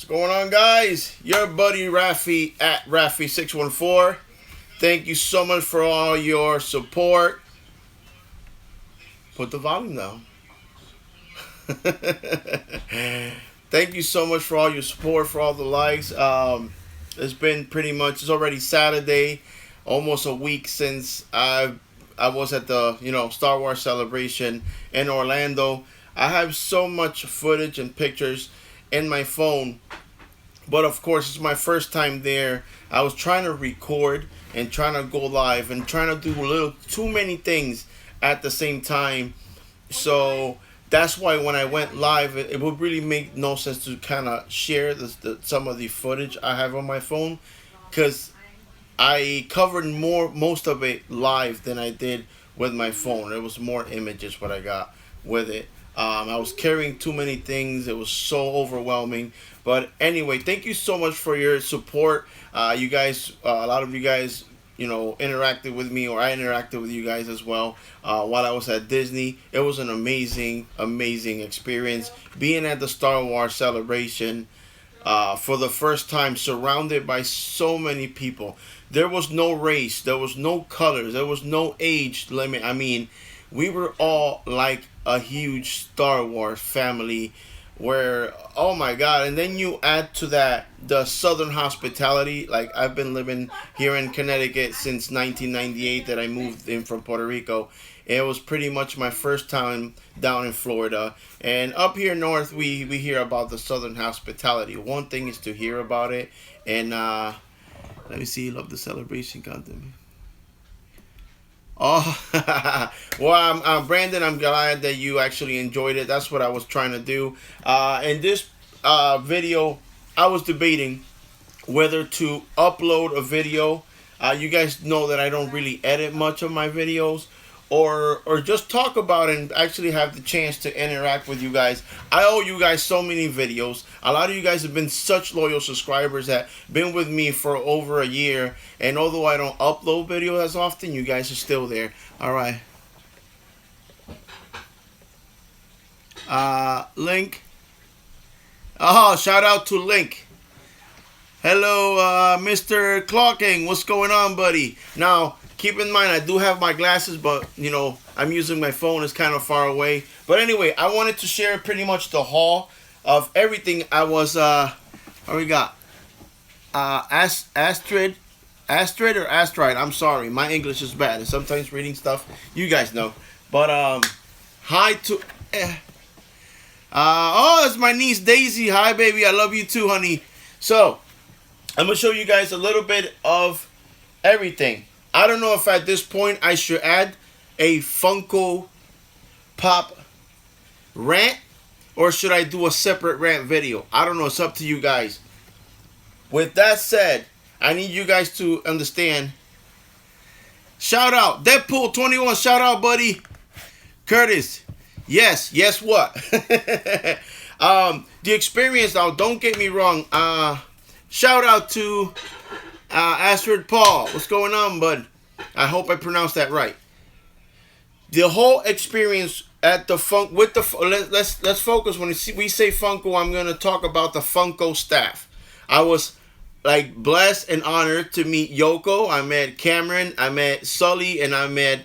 What's going on, guys? Your buddy Rafi at Rafi614. Thank you so much for all your support. Put the volume down. Thank you so much for all your support, for all the likes. It's been pretty much, it's already Saturday, almost a week since I was at the Star Wars celebration in Orlando. I have so much footage and pictures in my phone, but of course it's my first time there. I was trying to record and trying to go live and trying to do a little too many things at the same time. So that's why when I went live, it would really make no sense to kind of share some of the footage I have on my phone, because I covered most of it live than I did with my phone. It was more images what I got with it. I was carrying too many things. It was so overwhelming. But anyway, thank you so much for your support. You guys, a lot of you guys, interacted with me, or I interacted with you guys as well while I was at Disney. It was an amazing, amazing experience being at the Star Wars celebration for the first time, surrounded by so many people. There was no race, there was no colors, there was no age limit. I mean, we were all like a huge Star Wars family where, oh my god. And then you add to that the southern hospitality. Like, I've been living here in Connecticut since 1998 that I moved in from Puerto Rico. It was pretty much my first time down in Florida. And up here north, we hear about the southern hospitality. One thing is to hear about it. And let me see, love the celebration content. Oh, well, I'm Brandon. I'm glad that you actually enjoyed it. That's what I was trying to do. In this video, I was debating whether to upload a video. You guys know that I don't really edit much of my videos, or just talk about it and actually have the chance to interact with you guys. I owe you guys so many videos. A lot of you guys have been such loyal subscribers that been with me for over a year, and although I don't upload videos as often, you guys are still there. All right. Link. Oh, shout out to Link. Hello, Mr. Clocking. What's going on, buddy? Now, keep in mind, I do have my glasses, but, I'm using my phone. It's kind of far away. But anyway, I wanted to share pretty much the haul of everything I was, what we got? Astrid or Astride. I'm sorry. My English is bad. And sometimes reading stuff, you guys know. But, hi to, oh, it's my niece, Daisy. Hi, baby. I love you too, honey. So, I'm going to show you guys a little bit of everything. I don't know if at this point I should add a Funko Pop rant, or should I do a separate rant video. I don't know. It's up to you guys. With that said, I need you guys to understand. Shout out. Deadpool 21. Shout out, buddy. Curtis. Yes. Yes, what? The experience, now, don't get me wrong. Shout out to Astrid Paul. What's going on, bud? I hope I pronounced that right. The whole experience at the let's focus. When we say Funko, I'm gonna talk about the Funko staff. I was like blessed and honored to meet Yoko. I met Cameron. I met Sully, and I met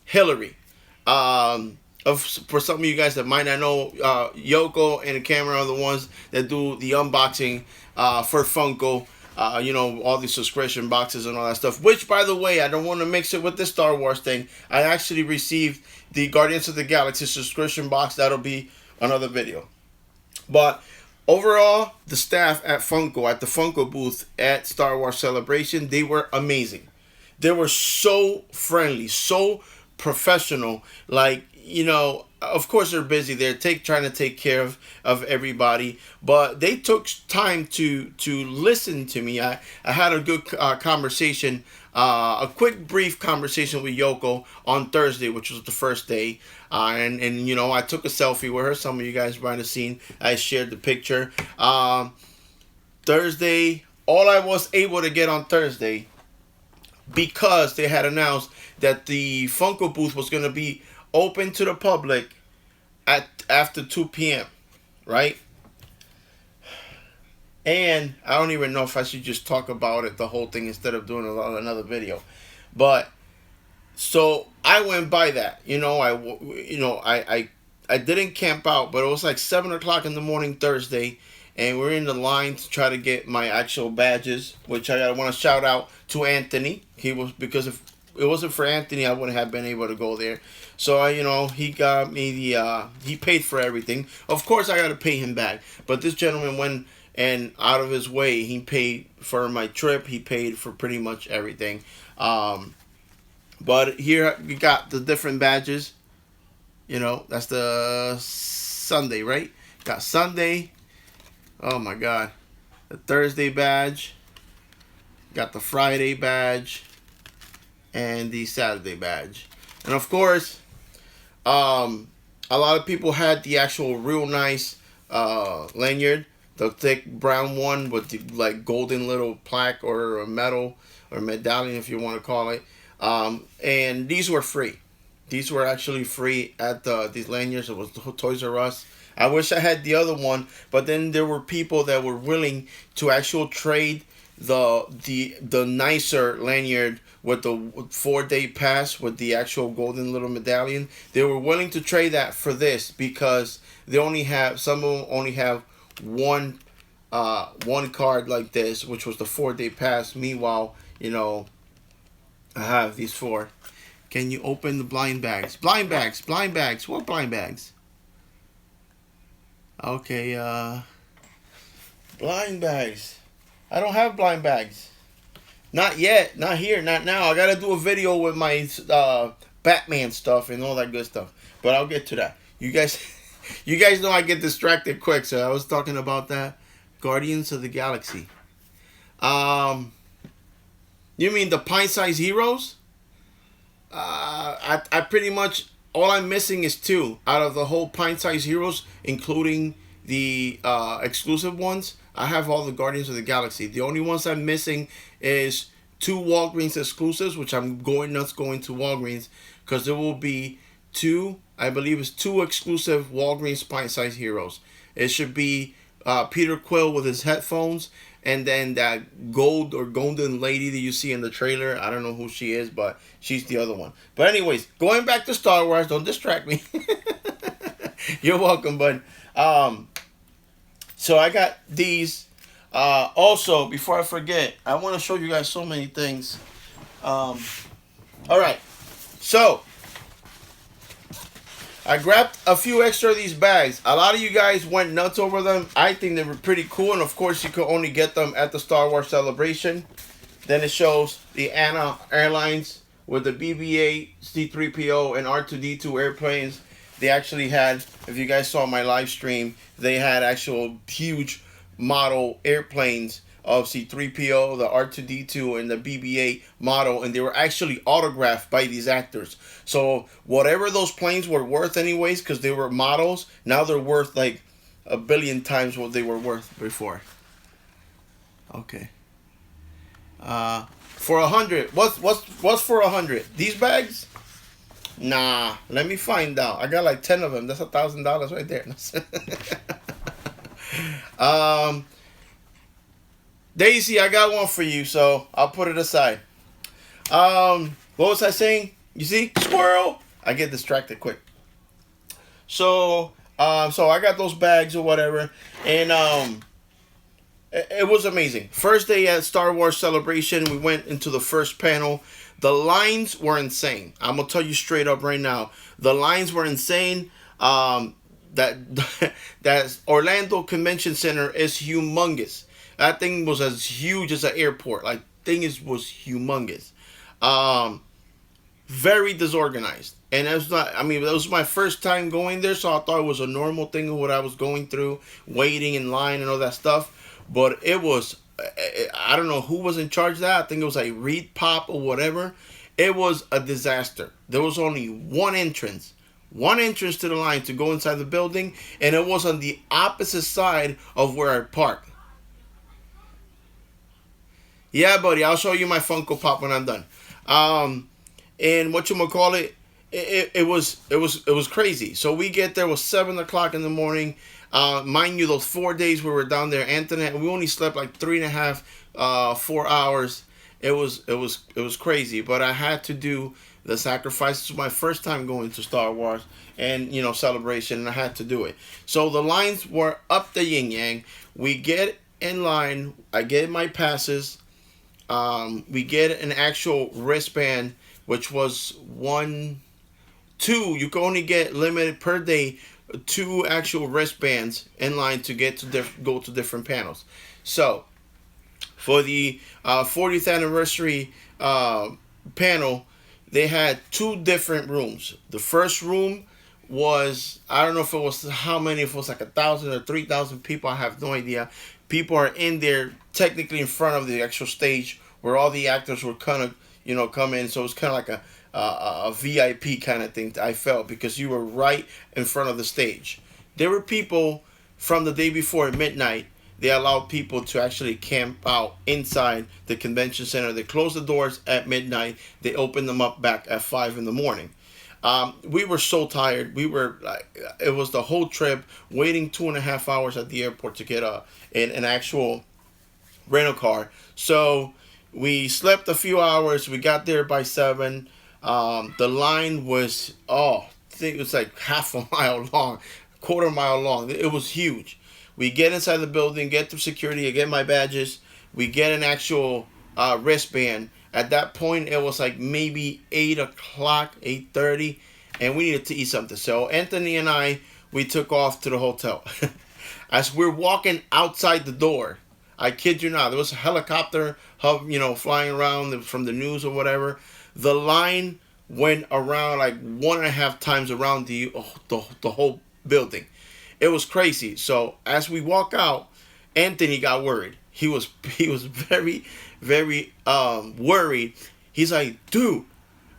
Hillary. For some of you guys that might not know, Yoko and Cameron are the ones that do the unboxing for Funko. All these subscription boxes and all that stuff. Which, by the way, I don't want to mix it with the Star Wars thing. I actually received the Guardians of the Galaxy subscription box. That'll be another video. But overall, the staff at Funko, at the Funko booth at Star Wars Celebration, they were amazing. They were so friendly, so professional. Like, of course they're busy. They're trying to take care of everybody, but they took time to listen to me. I had a good conversation, a quick brief conversation with Yoko on Thursday, which was the first day, and I took a selfie with her. Some of you guys might have seen. I shared the picture. Thursday, all I was able to get on Thursday, because they had announced that the Funko booth was going to be open to the public at after 2 p.m. right? And I don't even know if I should just talk about it, the whole thing, instead of doing another video. But so I went by that. I didn't camp out, but it was like 7 o'clock in the morning Thursday, and we're in the line to try to get my actual badges, which I want to shout out to Anthony. He was, because if it wasn't for Anthony, I wouldn't have been able to go there. So he got me he paid for everything. Of course, I got to pay him back, but this gentleman went and out of his way. He paid for my trip. He paid for pretty much everything. But here we got the different badges. That's the Sunday, right? Got Sunday. Oh my God. The Thursday badge. Got the Friday badge. And the Saturday badge. And of course, a lot of people had the actual real nice lanyard. The thick brown one with the like golden little plaque or a medal or medallion, if you want to call it. And these were free. These were actually free at these lanyards. It was Toys R Us. I wish I had the other one, but then there were people that were willing to actually trade the nicer lanyard with the 4-day pass with the actual golden little medallion. They were willing to trade that for this because some of them only have one card like this, which was the 4-day pass. Meanwhile, I have these 4. Can you open the blind bags? Blind bags, blind bags. What blind bags? Okay, blind bags. I don't have blind bags. Not yet. Not here. Not now. I gotta do a video with my Batman stuff and all that good stuff. But I'll get to that. You guys, you guys know I get distracted quick. So I was talking about that. Guardians of the Galaxy. You mean the pint-sized heroes? I pretty much, all I'm missing is 2 out of the whole pint-sized heroes, including the exclusive ones. I have all the Guardians of the Galaxy. The only ones I'm missing is 2 Walgreens exclusives, which I'm going to Walgreens, because there will be 2, I believe it's 2 exclusive Walgreens pint-sized heroes. It should be Peter Quill with his headphones, and then that gold or golden lady that you see in the trailer. I don't know who she is, but she's the other one. But anyways, going back to Star Wars, don't distract me. You're welcome, bud. So I got these. Also, before I forget, I want to show you guys so many things. All right. So I grabbed a few extra of these bags. A lot of you guys went nuts over them. I think they were pretty cool. And of course, you could only get them at the Star Wars Celebration. Then it shows the Anna Airlines with the BB-8, C-3PO, and R2-D2 airplanes. They actually had, if you guys saw my live stream, they had actual huge model airplanes of C-3PO, the R2-D2, and the BB-8 model, and they were actually autographed by these actors. So whatever those planes were worth anyways, because they were models, now they're worth like 1 billion times what they were worth before. Okay. For 100, what's for 100? These bags? Nah, let me find out. I got like 10 of them. That's $1,000 right there. Daisy, I got one for you, so I'll put it aside. What was I saying? You see? Squirrel! I get distracted quick. So I got those bags or whatever, and it was amazing. First day at Star Wars Celebration, we went into the first panel. The lines were insane. I'm gonna tell you straight up right now. The lines were insane. That Orlando Convention Center is humongous. That thing was as huge as an airport. Like, was humongous. Very disorganized. And that was my first time going there, so I thought it was a normal thing of what I was going through, waiting in line and all that stuff. But it was, I don't know who was in charge of that. I think it was like Reed Pop or whatever. It was a disaster. There was only one entrance to the line to go inside the building, and it was on the opposite side of where I parked. Yeah, buddy, I'll show you my Funko Pop when I'm done. And whatchamacallit, it was crazy. So we get there, it was 7 o'clock in the morning. Mind you, those 4 days we were down there, Anthony, we only slept like 3.5, 4 hours. It was crazy, but I had to do the sacrifice. This was my first time going to Star Wars and celebration, and I had to do it. So the lines were up the yin yang. We get in line. I get my passes. We get an actual wristband, which was one, two. You can only get limited per day, two actual wristbands in line to get to go to different panels. So for the 40th anniversary panel, they had two different rooms. The first room was, I don't know if it was how many, if it was like 1,000 or 3,000 people. I have no idea. People are in there technically in front of the actual stage where all the actors were kind of come in. So it was kind of like a VIP kind of thing. I felt, because you were right in front of the stage. There were people from the day before at midnight. They allowed people to actually camp out inside the convention center. They closed the doors at midnight. They opened them up back at 5 in the morning. We were so tired. We were like, it was the whole trip waiting 2.5 hours at the airport to get an actual rental car. So we slept a few hours. We got there by 7. The line was, I think it was like half a mile long, quarter mile long. It was huge. We get inside the building, get through security, I get my badges. We get an actual wristband. At that point, it was like maybe 8 o'clock, 8:30, and we needed to eat something. So Anthony and I, we took off to the hotel. As we're walking outside the door, I kid you not, there was a helicopter flying around from the news or whatever. The line went around like 1.5 times around the whole building. It was crazy. So as we walk out, Anthony got worried. He was very, very worried. He's like, dude,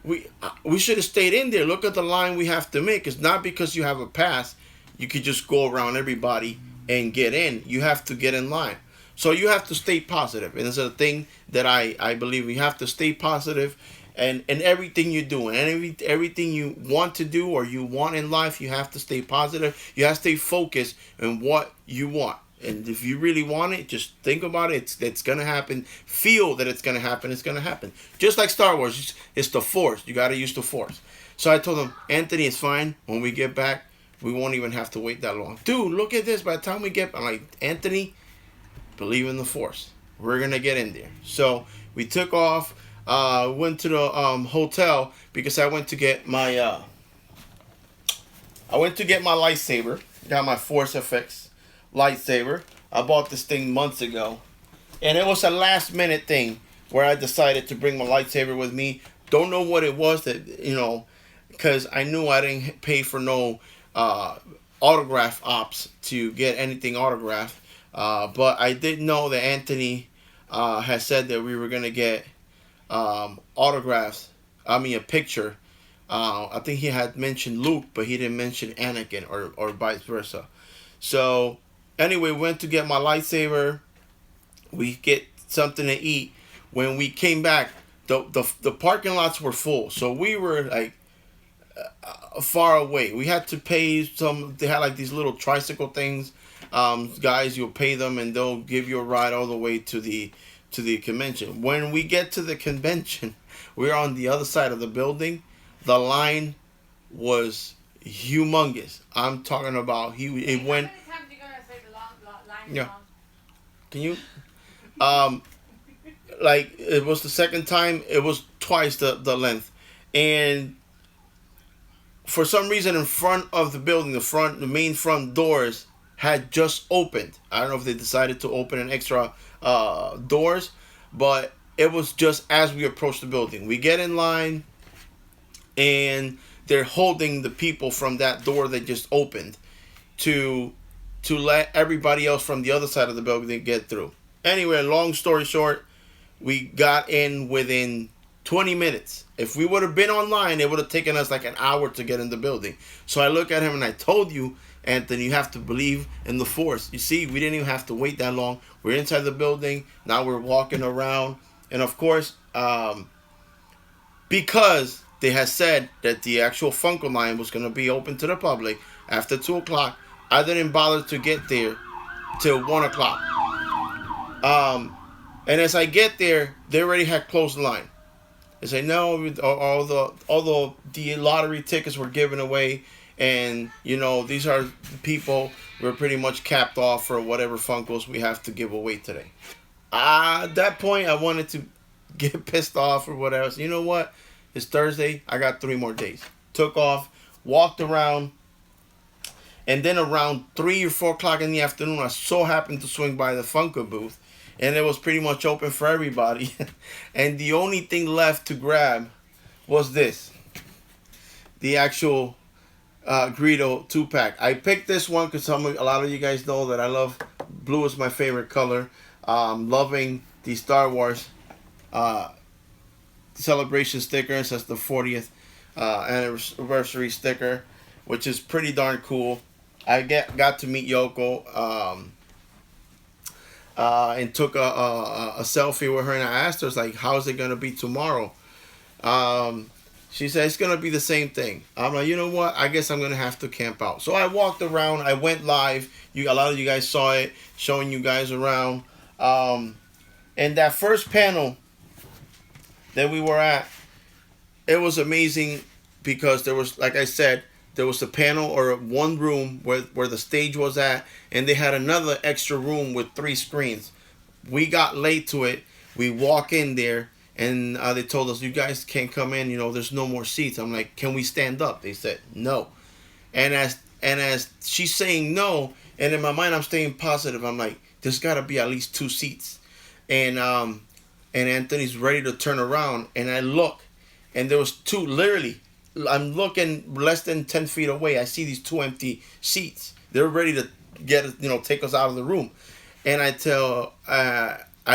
we should have stayed in there. Look at the line we have to make. It's not because you have a pass, you could just go around everybody and get in. You have to get in line. So you have to stay positive. And it's a thing that I believe. You have to stay positive, and everything you do, and everything you want to do or you want in life, you have to stay positive. You have to stay focused on what you want. And if you really want it, just think about it. It's gonna happen. Feel that it's gonna happen. It's gonna happen. Just like Star Wars, it's the Force. You gotta use the Force. So I told him, Anthony, it's fine. When we get back, we won't even have to wait that long. Dude, look at this. By the time we get, I'm like, Anthony, believe in the Force. We're gonna get in there. So we took off. Went to the hotel because I went to get my lightsaber. Got my Force FX lightsaber. I bought this thing months ago, and it was a last minute thing where I decided to bring my lightsaber with me. Don't know what it was that because I knew I didn't pay for no autograph ops to get anything autographed. But I did know that Anthony had said that we were gonna get autographs. I mean, a picture. I think he had mentioned Luke, but he didn't mention Anakin, or vice versa. So anyway, went to get my lightsaber. We get something to eat. When we came back, the parking lots were full, so we were like far away. We had to pay some. They had like these little tricycle things. Guys, you'll pay them and they'll give you a ride all the way to the convention. When we get to the convention, we're on the other side of the building. The line was humongous. I'm talking about it went. Yeah. Can you? Like, it was the second time. It was twice the length, and for some reason, in front of the building, the main front doors had just opened. I don't know if they decided to open an extra doors, but it was just as we approached the building. We get in line, and they're holding the people from that door that just opened to let everybody else from the other side of the building get through. Anyway, long story short, we got in within 20 minutes. If we would have been online, it would have taken us like an hour to get in the building. So I look at him and I told you, Anthony, you have to believe in the Force. You see, we didn't even have to wait that long. We're inside the building. Now we're walking around. And of course, because they had said that the actual Funko line was going to be open to the public after 2 o'clock. I didn't bother to get there till 1 o'clock. And as I get there, they already had closed the line. They say no, although the lottery tickets were given away, and these are people we're pretty much capped off for whatever Funkos we have to give away today. At that point, I wanted to get pissed off or whatever. So you know what? It's Thursday. I got 3 more days. Took off, walked around, and then around 3 or 4 o'clock in the afternoon, I so happened to swing by the Funko booth, and it was pretty much open for everybody. And the only thing left to grab was this, the actual Greedo 2-pack. I picked this one because a lot of you guys know that I love blue is my favorite color. Loving the Star Wars celebration stickers. That's the 40th anniversary sticker, which is pretty darn cool. I got to meet Yoko and took a selfie with her, and I asked her, like, how's it going to be tomorrow? She said it's going to be the same thing. I'm like, you know what? I guess I'm going to have to camp out. So I walked around. I went live. A lot of you guys saw it, showing you guys around. And that first panel that we were at, it was amazing because there was, like I said, there was a panel or one room where the stage was at, and they had another extra room with 3 screens. We got late to it. We walk in there, and they told us, you guys can't come in. There's no more seats. I'm like, can we stand up? They said no. And as she's saying no, and in my mind I'm staying positive. I'm like, there's got to be at least 2 seats. And Anthony's ready to turn around, and I look, and there was 2. Literally, I'm looking less than 10 feet away. I see these 2 empty seats. They're ready to take us out of the room. And I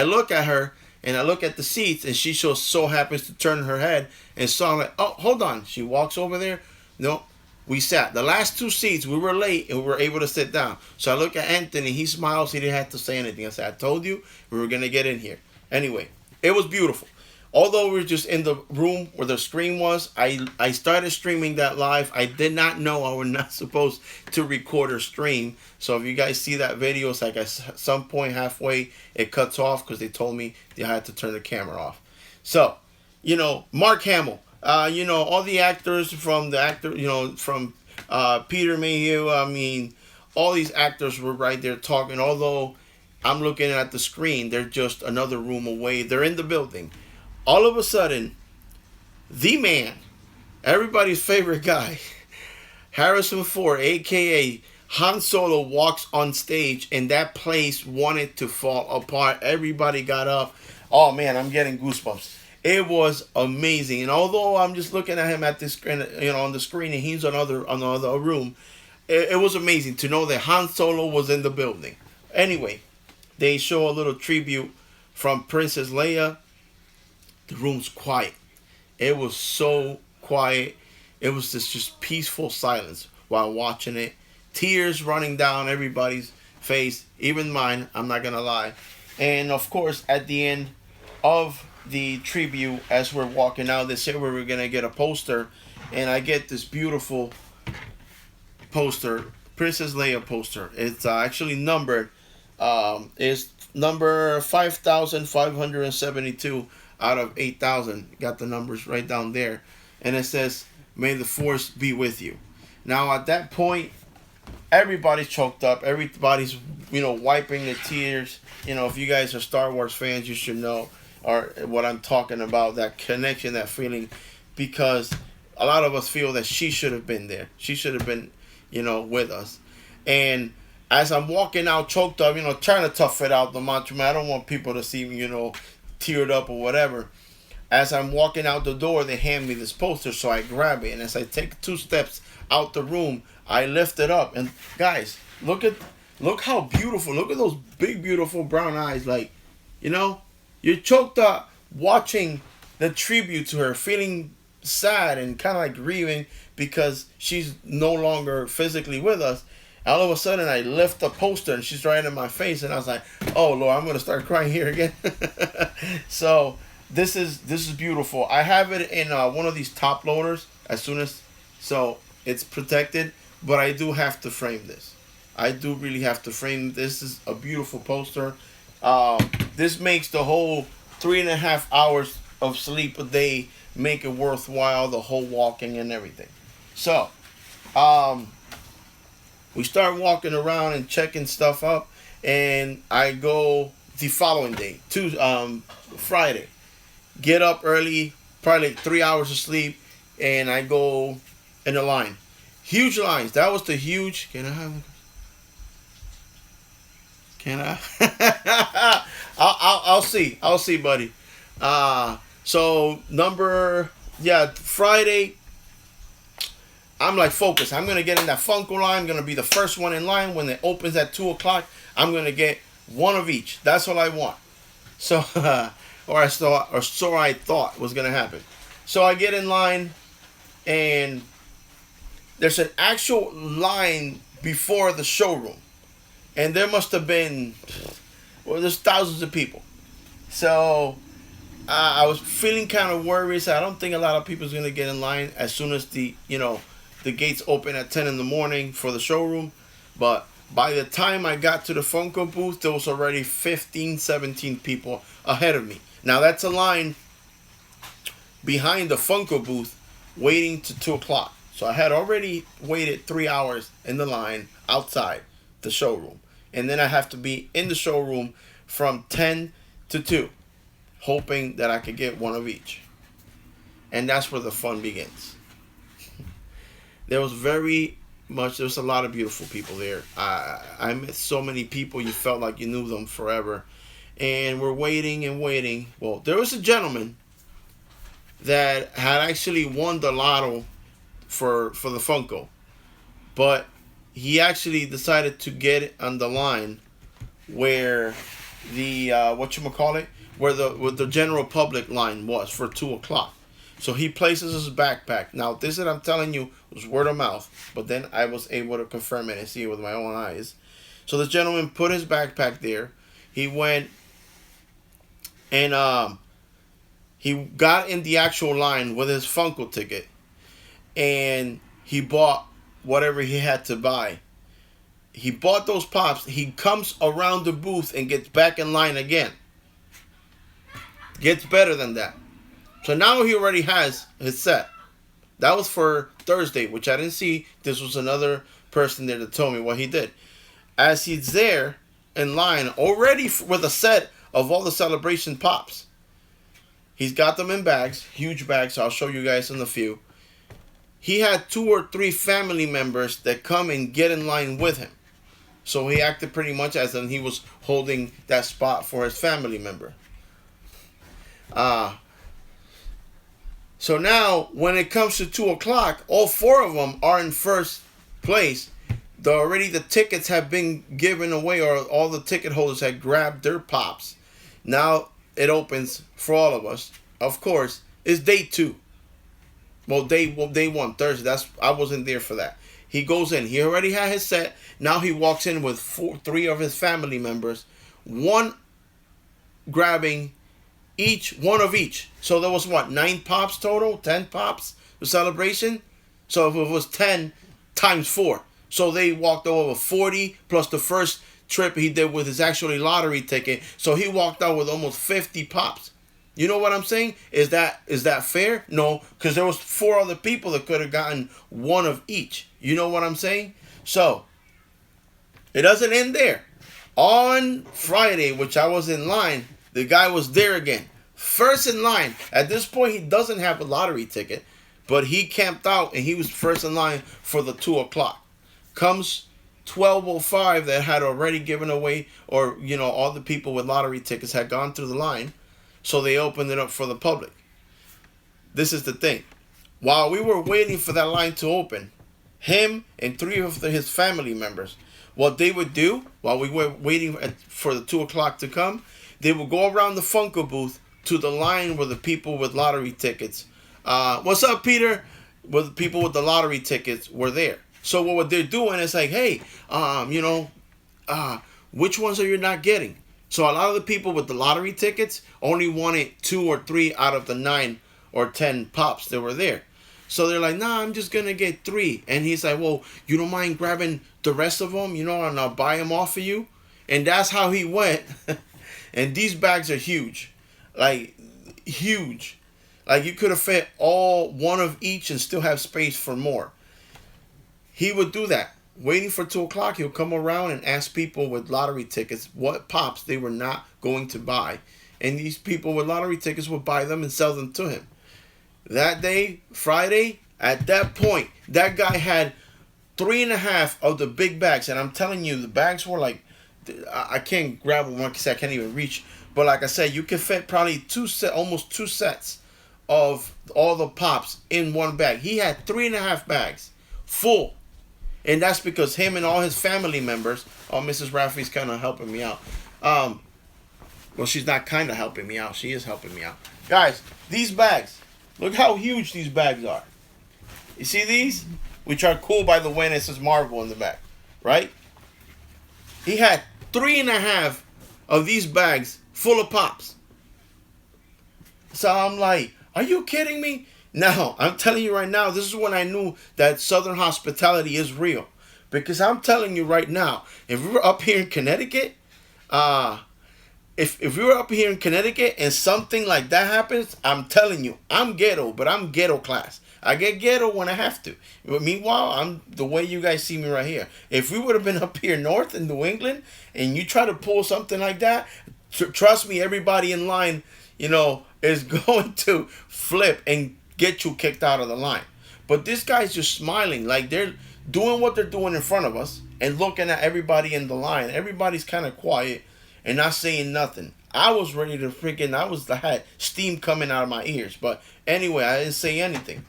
look at her, and I look at the seats, and she so happens to turn her head and saw, like, oh, hold on. She walks over there. No, we sat. The last 2 seats, we were late, and we were able to sit down. So I look at Anthony. He smiles. He didn't have to say anything. I said, I told you we were going to get in here. Anyway, it was beautiful. Although we were just in the room where the screen was, I started streaming that live. I did not know I was not supposed to record or stream. So if you guys see that video, it's like at some point halfway it cuts off because they told me I had to turn the camera off. So, Mark Hamill, all the actors from Peter Mayhew. I mean, all these actors were right there talking. Although I'm looking at the screen, they're just another room away. They're in the building. All of a sudden, the man, everybody's favorite guy, Harrison Ford, a.k.a. Han Solo, walks on stage, and that place wanted to fall apart. Everybody got up. Oh, man, I'm getting goosebumps. It was amazing. And although I'm just looking at him at this screen, on the screen, and he's another room, it was amazing to know that Han Solo was in the building. Anyway, they show a little tribute from Princess Leia. The room's quiet. It was so quiet. It was this just peaceful silence while watching it. Tears running down everybody's face, even mine, I'm not going to lie. And of course, at the end of the tribute, as we're walking out, they said we were going to get a poster. And I get this beautiful poster, Princess Leia poster. It's actually numbered. It's number 5,572 out of 8,000. Got the numbers right down there. And it says, may the force be with you. Now at that point, everybody's choked up. Everybody's, wiping the tears. If you guys are Star Wars fans, you should know what I'm talking about. That connection, that feeling. Because a lot of us feel that she should have been there. She should have been, with us. And as I'm walking out choked up, trying to tough it out the macho man. I don't want people to see me, teared up or whatever. As I'm walking out the door, they hand me this poster, so I grab it. And as I take 2 steps out the room, I lift it up. And guys, look how beautiful. Look at those big, beautiful brown eyes. Like, you're choked up watching the tribute to her, feeling sad and kind of like grieving because she's no longer physically with us. All of a sudden, I lift the poster, and she's right in my face, and I was like, oh, Lord, I'm going to start crying here again. So this is beautiful. I have it in one of these top loaders as soon as, so it's protected. But I do have to frame this. I do really have to frame this. This is a beautiful poster. This makes the whole 3.5 hours of sleep a day make it worthwhile. The whole walking and everything. So, we start walking around and checking stuff up, and I go the following day, Friday. Get up early, probably like 3 hours of sleep, and I go in the line. Huge lines. That was the huge. Can I have? Can I? I'll see. I'll see, buddy. So Friday. I'm like focused. I'm gonna get in that Funko line. I'm gonna be the first one in line when it opens at 2 o'clock. I'm gonna get one of each. That's all I want. So, or so I thought was gonna happen. So I get in line, and there's an actual line before the showroom, and there must have been, well, there's thousands of people. So I was feeling kind of worried. So I don't think a lot of people is gonna get in line as soon as the gates open at 10 in the morning for the showroom. But by the time I got to the Funko booth, there was already 15, 17 people ahead of me. Now that's a line behind the Funko booth waiting to 2 o'clock. So I had already waited 3 hours in the line outside the showroom. And then I have to be in the showroom from 10 to 2, hoping that I could get one of each. And that's where the fun begins. There was a lot of beautiful people there. I met so many people, you felt like you knew them forever. And we're waiting and waiting. Well, there was a gentleman that had actually won the lotto for the Funko. But he actually decided to get it on the line where the, where the general public line was for 2 o'clock. So he places his backpack. Now, this that I'm telling you was word of mouth, but then I was able to confirm it and see it with my own eyes. So the gentleman put his backpack there. He went and he got in the actual line with his Funko ticket, and he bought whatever he had to buy. He bought those pops. He comes around the booth and gets back in line again. Gets better than that. So now he already has his set. That was for Thursday, which I didn't see. This was another person there that told me what he did. As he's there in line, already with a set of all the celebration pops. He's got them in bags, huge bags. So I'll show you guys in a few. He had 2 or 3 family members that come and get in line with him. So he acted pretty much as if he was holding that spot for his family member. So now, when it comes to 2 o'clock, all 4 of them are in first place. Already the tickets have been given away, or all the ticket holders had grabbed their pops. Now it opens for all of us. Of course, it's day 2. Well, day 1, Thursday. I wasn't there for that. He goes in. He already had his set. Now he walks in with 3 of his family members. One grabbing one of each. So there was 9 pops total? 10 pops for celebration? So if it was 10 times 4. So they walked over 40 plus the first trip he did with his actually lottery ticket. So he walked out with almost 50 pops. You know what I'm saying? Is that fair? No, because there was 4 other people that could have gotten one of each. You know what I'm saying? So it doesn't end there. On Friday, which I was in line, the guy was there again. First in line. At this point, he doesn't have a lottery ticket, but he camped out and he was first in line for the 2 o'clock. Comes 12:05 that had already given away, or all the people with lottery tickets had gone through the line, so they opened it up for the public. This is the thing. While we were waiting for that line to open, him and 3 of his family members, what they would do while we were waiting for the 2 o'clock to come, they would go around the Funko booth to the line where the people with lottery tickets, what's up, Peter? Where the people with the lottery tickets were there. So what they're doing is like, hey, which ones are you not getting? So a lot of the people with the lottery tickets only wanted 2 or 3 out of the 9 or 10 pops that were there. So they're like, nah, I'm just going to get 3. And he's like, well, you don't mind grabbing the rest of them, and I'll buy them off of you? And that's how he went. And these bags are huge. Like, huge. Like, you could have fit all one of each and still have space for more. He would do that. Waiting for 2 o'clock, he'll come around and ask people with lottery tickets what pops they were not going to buy. And these people with lottery tickets would buy them and sell them to him. That day, Friday, at that point, that guy had 3.5 of the big bags. And I'm telling you, the bags were like, I can't grab one because I can't even reach. But like I said, you can fit probably almost 2 sets of all the pops in one bag. He had 3.5 bags full. And that's because him and all his family members. Oh, Mrs. Raffi's kind of helping me out. Well, she's not kind of helping me out. She is helping me out. Guys, these bags. Look how huge these bags are. You see these? Which are cool, by the way, and it says Marvel in the back. Right? He had 3.5 of these bags full of pops. So I'm like, are you kidding me? Now, I'm telling you right now, this is when I knew that Southern hospitality is real. Because I'm telling you right now, if we were up here in Connecticut, if we were up here in Connecticut and something like that happens, I'm telling you, I'm ghetto, but I'm ghetto class. I get ghetto when I have to. But meanwhile, I'm the way you guys see me right here. If we would have been up here north in New England and you try to pull something like that, trust me, everybody in line, is going to flip and get you kicked out of the line. But this guy's just smiling, like they're doing what they're doing in front of us and looking at everybody in the line. Everybody's kind of quiet and not saying nothing. I was ready to I had steam coming out of my ears. But anyway, I didn't say anything.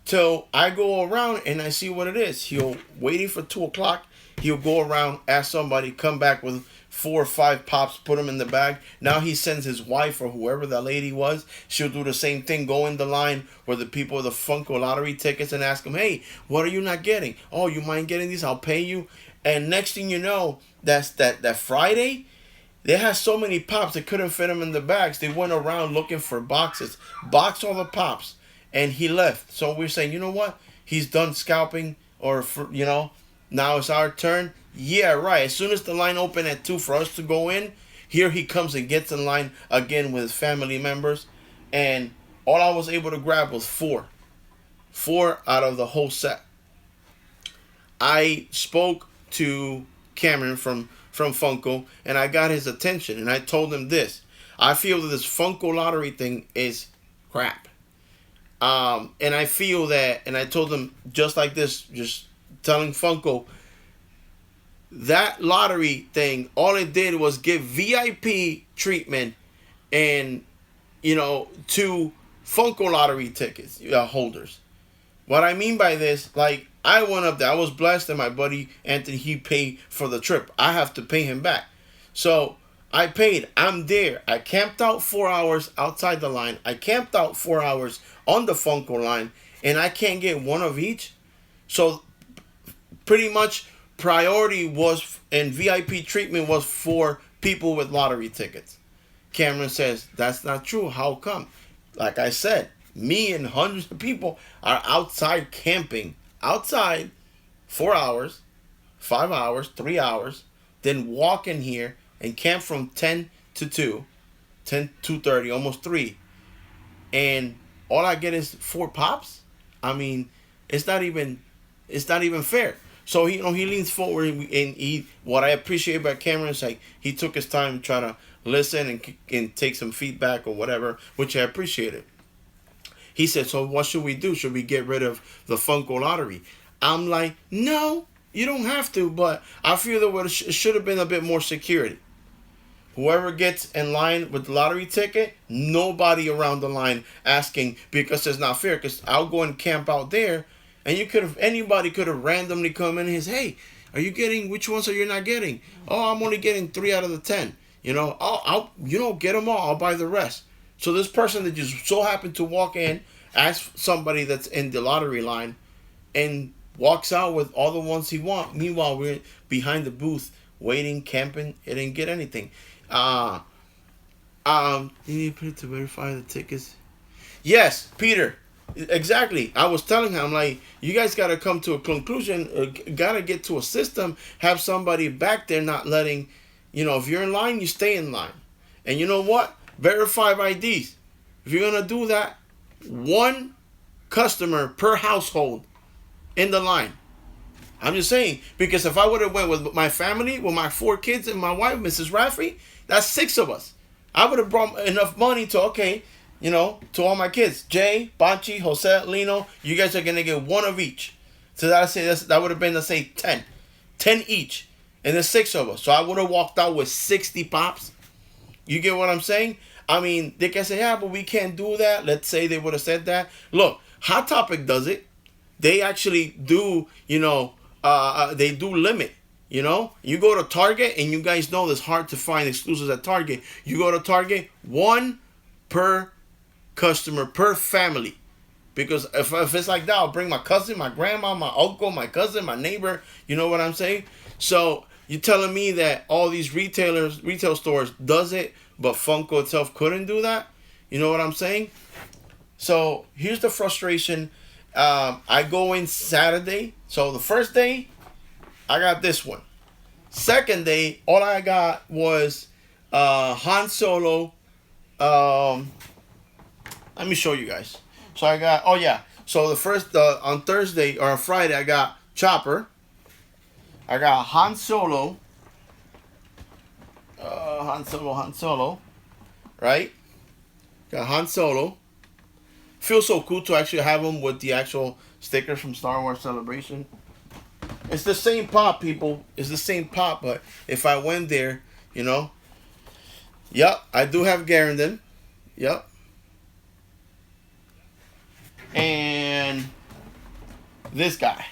Till I go around and I see what it is. He'll waiting for 2 o'clock. He'll go around, ask somebody, come back with 4 or 5 pops, put them in the bag. Now he sends his wife or whoever that lady was. She'll do the same thing, go in the line where the people with the Funko lottery tickets and ask them, hey, what are you not getting? Oh, you mind getting these? I'll pay you. And next thing you know, that Friday, they had so many pops they couldn't fit them in the bags. They went around looking for boxes, box all the pops, and he left. So we're saying, you know what? He's done scalping, or now it's our turn. Yeah, right. As soon as the line opened at 2 for us to go in, here he comes and gets in line again with his family members. And all I was able to grab was 4. 4 out of the whole set. I spoke to Cameron from Funko, and I got his attention. And I told him this. I feel that this Funko lottery thing is crap. And I feel that, and I told him just like this, just telling Funko, that lottery thing, all it did was give VIP treatment and, to Funko lottery tickets holders. What I mean by this, like, I went up there. I was blessed that my buddy Anthony, he paid for the trip. I have to pay him back. So I paid. I'm there. I camped out 4 hours outside the line. I camped out 4 hours on the Funko line, and I can't get one of each. So pretty much priority was, and VIP treatment was for people with lottery tickets. Cameron says, that's not true. How come? Like I said, me and hundreds of people are outside camping. Outside 4 hours, 5 hours, 3 hours, then walk in here and camp from 10 to 2, 2:30, almost 3. And all I get is 4 pops? I mean, it's not even fair. So he leans forward and what I appreciate about Cameron is like he took his time to try to listen and take some feedback or whatever, which I appreciated. He said, so what should we do? Should we get rid of the Funko lottery? I'm like, no, you don't have to, but I feel that it should have been a bit more security. Whoever gets in line with the lottery ticket, nobody around the line asking, because it's not fair. Because I'll go and camp out there, and anybody could have randomly come in and say, hey, are you getting, which ones are you not getting? Oh, I'm only getting 3 out of the 10. I'll get them all. I'll buy the rest. So this person that just so happened to walk in, ask somebody that's in the lottery line, and walks out with all the ones he wants. Meanwhile, we're behind the booth waiting, camping. It didn't get anything. Uh, you need to put it to verify the tickets. Yes, Peter. Exactly. I was telling him, like, you guys got to come to a conclusion. Got to get to a system. Have somebody back there not letting, if you're in line, you stay in line. And you know what? Verify IDs. If you're gonna do that, one customer per household in the line. I'm just saying, because if I would have went with my family, with my 4 kids and my wife, Mrs. Rafferty, that's 6 of us. I would have brought enough money to, okay, to all my kids. Jay, Banchi, Jose, Lino, you guys are going to get one of each. So that would have been, let's say, 10. 10 each. And there's 6 of us. So I would have walked out with 60 pops. You get what I'm saying? I mean, they can say, yeah, but we can't do that. Let's say they would have said that. Look, Hot Topic does it. They actually do, they do limit. You go to Target, and you guys know it's hard to find exclusives at Target. You go to Target, one per customer, per family. Because if it's like that, I'll bring my cousin, my grandma, my uncle, my cousin, my neighbor. You know what I'm saying? So you're telling me that all these retail stores does it, but Funko itself couldn't do that? You know what I'm saying? So here's the frustration. I go in Saturday. So the first day, I got this one. Second day, all I got was Han Solo. Let me show you guys. So I got, So the first, on Thursday or on Friday, I got Chopper. I got Han Solo. Han Solo. Right? Got Han Solo. Feels so cool to actually have him with the actual stickers from Star Wars Celebration. It's the same pop, people. It's the same pop, but if I went there, Yep, I do have Garandon. Yep. And this guy,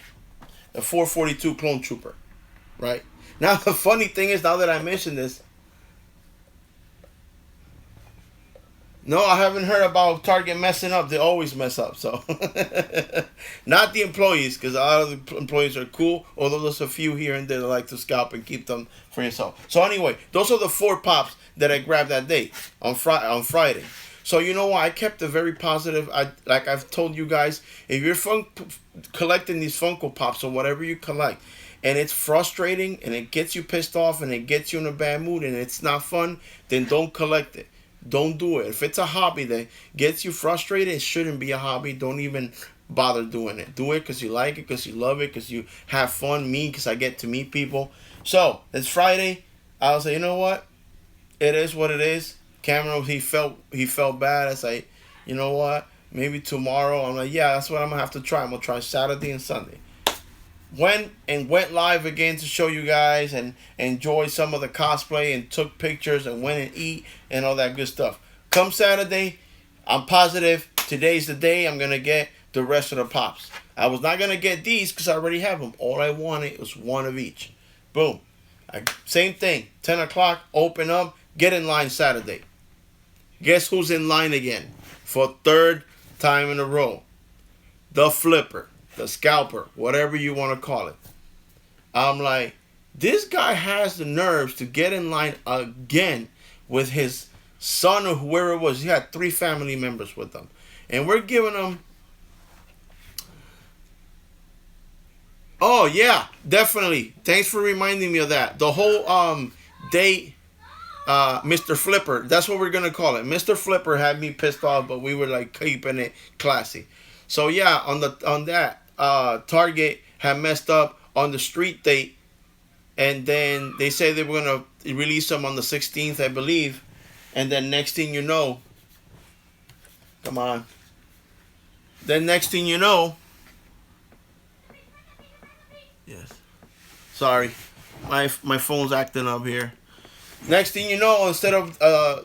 the 442 Clone Trooper. Right? Now, the funny thing is, now that I mentioned this, no, I haven't heard about Target messing up. They always mess up. So, not the employees, because a lot of the employees are cool, although there's a few here and there that like to scalp and keep them for yourself. So anyway, those are the 4 pops that I grabbed that day on Friday. So you know what? I kept it very positive. Like I've told you guys, if you're collecting these Funko Pops or whatever you collect, and it's frustrating and it gets you pissed off and it gets you in a bad mood and it's not fun, then don't collect it. Don't do it. If it's a hobby that gets you frustrated, it shouldn't be a hobby. Don't even bother doing it. Do it because you like it, because you love it, because you have fun. Me, because I get to meet people. So, it's Friday. I was like, you know what? It is what it is. Cameron, he felt bad. I was like, you know what? Maybe tomorrow. I'm like, yeah, that's what I'm going to have to try. I'm going to try Saturday and Sunday. Went live again to show you guys and enjoy some of the cosplay and took pictures and went and eat and all that good stuff. Come Saturday, I'm positive today's the day I'm going to get the rest of the pops. I was not going to get these because I already have them. All I wanted was one of each. Boom. Same thing. 10 o'clock, open up, get in line Saturday. Guess who's in line again? For 3rd time in a row. The Flipper. The Scalper, whatever you want to call it. I'm like, this guy has the nerves to get in line again with his son or whoever it was. He had 3 family members with him. And we're giving him... Oh, yeah, definitely. Thanks for reminding me of that. The whole day, Mr. Flipper, that's what we're going to call it. Mr. Flipper had me pissed off, but we were like keeping it classy. So, yeah, on that. Target had messed up on the street date, and then they said they were going to release them on the 16th, I believe, and then next thing you know, come on, then next thing you know, yes, sorry, my phone's acting up here. Next thing you know, instead of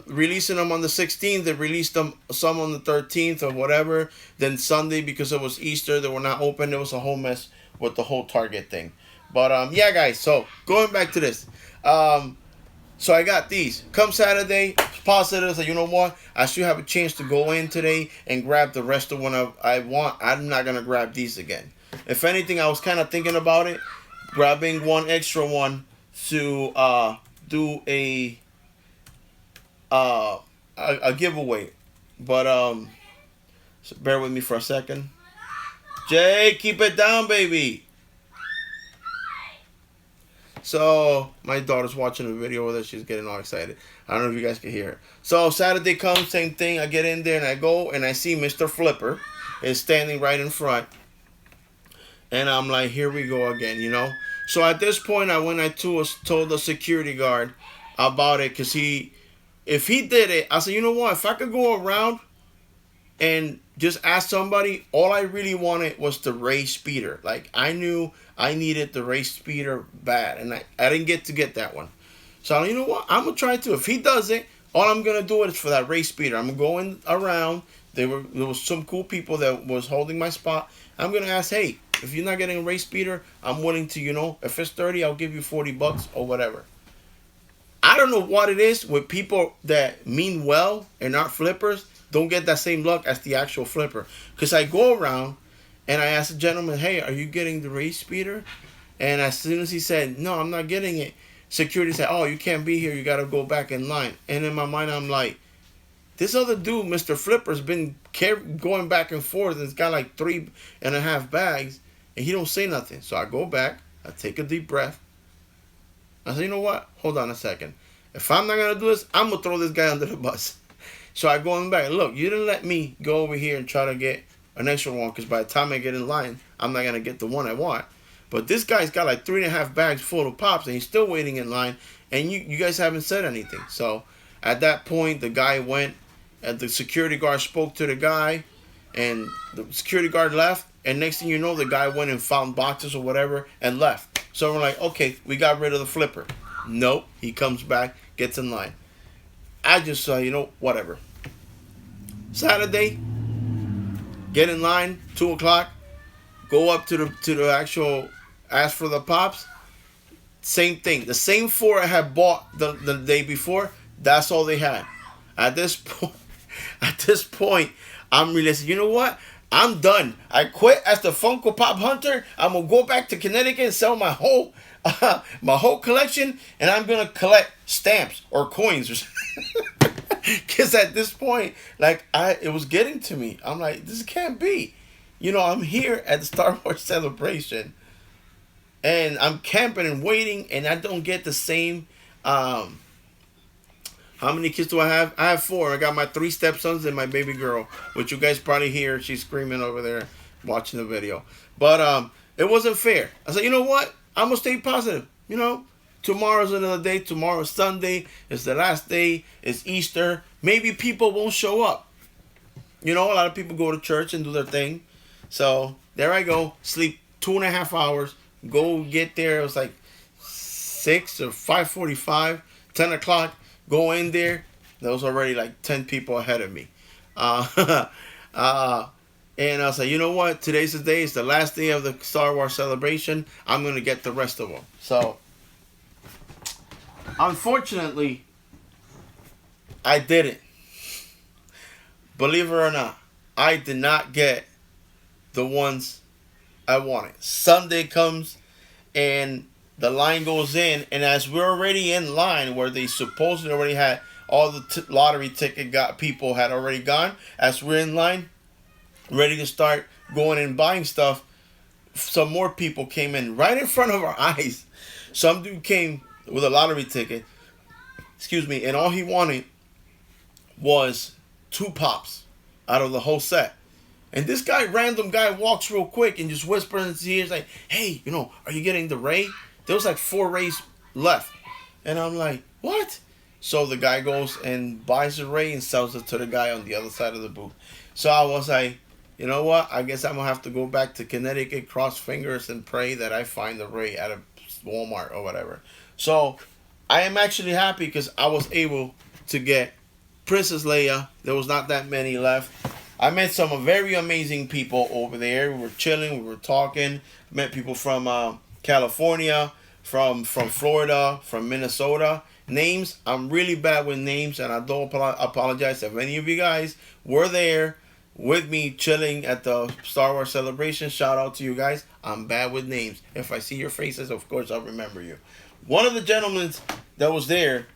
releasing them on the 16th, they released them some on the 13th or whatever. Then Sunday, because it was Easter, they were not open. It was a whole mess with the whole Target thing. But yeah, guys. So going back to this, so I got these. Come Saturday, positive. So you know what? I should have a chance to go in today and grab the rest of what I want. I'm not gonna grab these again. If anything, I was kind of thinking about it, grabbing one extra one to do a uh, a giveaway. But so bear with me for a second. Jay, keep it down, baby. So my daughter's watching a video with her. She's getting all excited. I don't know if you guys can hear her. So Saturday comes, same thing. I get in there and I go and I see Mr. Flipper is standing right in front. And I'm like, here we go again, you know. So at this point, I went. I told the security guard about it because if he did it, I said, you know what? If I could go around and just ask somebody, all I really wanted was the race speeder. Like I knew I needed the race speeder bad, and I didn't get that one. So you know what? I'm gonna try to. If he does it, all I'm gonna do is for that race speeder. I'm going around. There was some cool people that was holding my spot. I'm gonna ask, hey, if you're not getting a race speeder, I'm willing to, you know, if it's 30, I'll give you $40 or whatever. I don't know what it is with people that mean well and not flippers, don't get that same luck as the actual flipper. Because I go around and I ask the gentleman, hey, are you getting the race speeder? And as soon as he said, no, I'm not getting it, security said, oh, you can't be here. You got to go back in line. And in my mind, I'm like, this other dude, Mr. Flipper's been going back and forth and it's got like 3.5 bags and he don't say nothing. So I go back, I take a deep breath. I said, you know what? Hold on a second. If I'm not going to do this, I'm going to throw this guy under the bus. So I go in back. Look, you didn't let me go over here and try to get an extra one because by the time I get in line, I'm not going to get the one I want. But this guy's got like 3.5 bags full of pops and he's still waiting in line and you guys haven't said anything. So at that point, the guy went and the security guard spoke to the guy and the security guard left. And next thing you know, the guy went and found boxes or whatever and left. So we're like, okay, we got rid of the flipper. Nope. He comes back, gets in line. I just you know, whatever. Saturday, get in line, 2 o'clock, go up to the actual, ask for the pops. Same thing. The same 4 I had bought the day before, that's all they had. At this point, I'm realizing, you know what? I'm done. I quit as the Funko Pop hunter. I'm gonna go back to Connecticut and sell my whole collection, and I'm gonna collect stamps or coins. Because at this point, like it was getting to me. I'm like, this can't be. You know, I'm here at the Star Wars celebration, and I'm camping and waiting, and I don't get the same. How many kids do I have? I have 4. I got my 3 stepsons and my baby girl, which you guys probably hear. She's screaming over there watching the video. But it wasn't fair. I said, you know what? I'm going to stay positive. You know, tomorrow's another day. Tomorrow's Sunday. It's the last day. It's Easter. Maybe people won't show up. You know, a lot of people go to church and do their thing. So there I go. Sleep 2.5 hours. Go get there. It was like 6 or 5:45, 10 o'clock. Go in there. There was already like 10 people ahead of me. And I was like, you know what? Today's the day. It's the last day of the Star Wars celebration. I'm going to get the rest of them. So, unfortunately, I didn't. Believe it or not, I did not get the ones I wanted. Sunday comes and the line goes in, and as we're already in line where they supposedly already had all the lottery ticket people had already gone, as we're in line, ready to start going and buying stuff, some more people came in right in front of our eyes. Some dude came with a lottery ticket, and all he wanted was 2 pops out of the whole set. And this guy, random guy, walks real quick and just whispers in his ears like, hey, you know, are you getting the Ray? There was like 4 Rays left. And I'm like, what? So the guy goes and buys the Ray and sells it to the guy on the other side of the booth. So I was like, you know what? I guess I'm going to have to go back to Connecticut, cross fingers, and pray that I find the Ray at a Walmart or whatever. So I am actually happy because I was able to get Princess Leia. There was not that many left. I met some very amazing people over there. We were chilling. We were talking. Met people from California, from Florida, from Minnesota. Names, I'm really bad with names, and I don't apologize if any of you guys were there with me chilling at the Star Wars celebration. Shout out to you guys. I'm bad with names. If I see your faces, of course, I'll remember you. One of the gentlemen that was there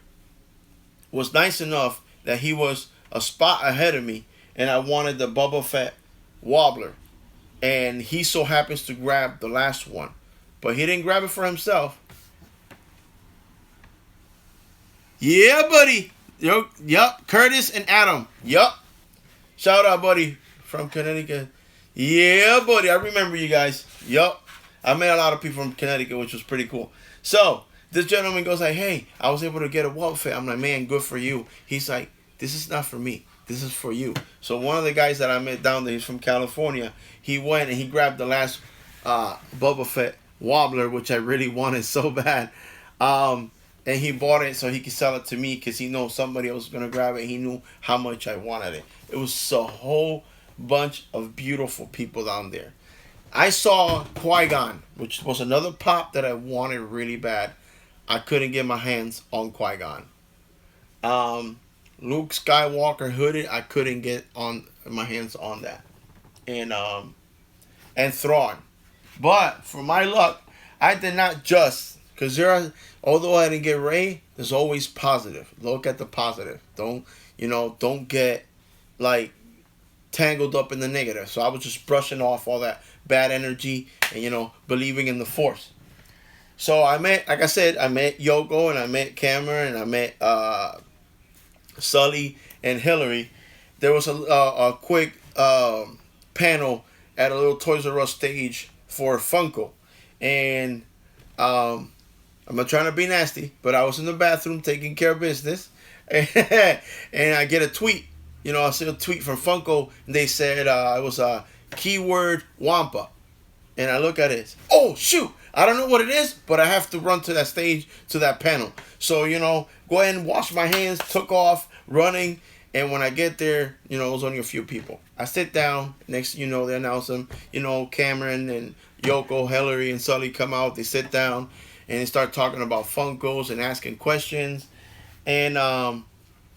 was nice enough that he was a spot ahead of me, and I wanted the Boba Fett wobbler, and he so happens to grab the last one, but he didn't grab it for himself. Yeah, buddy. Yo, yup. Curtis and Adam. Yup. Shout out, buddy, from Connecticut. Yeah, buddy. I remember you guys. Yup. I met a lot of people from Connecticut, which was pretty cool. So this gentleman goes like, "Hey, I was able to get a Boba Fett." I'm like, "Man, good for you." He's like, "This is not for me. This is for you." So one of the guys that I met down there, he's from California. He went and he grabbed the last Boba Fett wobbler, which I really wanted so bad. And he bought it so he could sell it to me because he knows somebody else was going to grab it. He knew how much I wanted it. It was a whole bunch of beautiful people down there. I saw Qui-Gon, which was another pop that I wanted really bad. I couldn't get my hands on Qui-Gon. Luke Skywalker hooded, I couldn't get on my hands on that. And Thrawn. But for my luck, I did not just, because although I didn't get Rey, there's always positive. Look at the positive. Don't get like tangled up in the negative. So I was just brushing off all that bad energy and believing in the Force. So I met Yoko, and I met Cameron, and I met Sully and Hillary. There was a quick panel at a little Toys R Us stage for Funko, and I'm not trying to be nasty, but I was in the bathroom taking care of business, and I get a tweet. I see a tweet from Funko, and they said it was a keyword Wampa, and I look at it. Oh shoot! I don't know what it is, but I have to run to that stage, to that panel. So go ahead and wash my hands. Took off running, and when I get there, it was only a few people. I sit down. Next, they announce them. Cameron and Yoko, Hillary, and Sully come out. They sit down and they start talking about Funkos and asking questions. And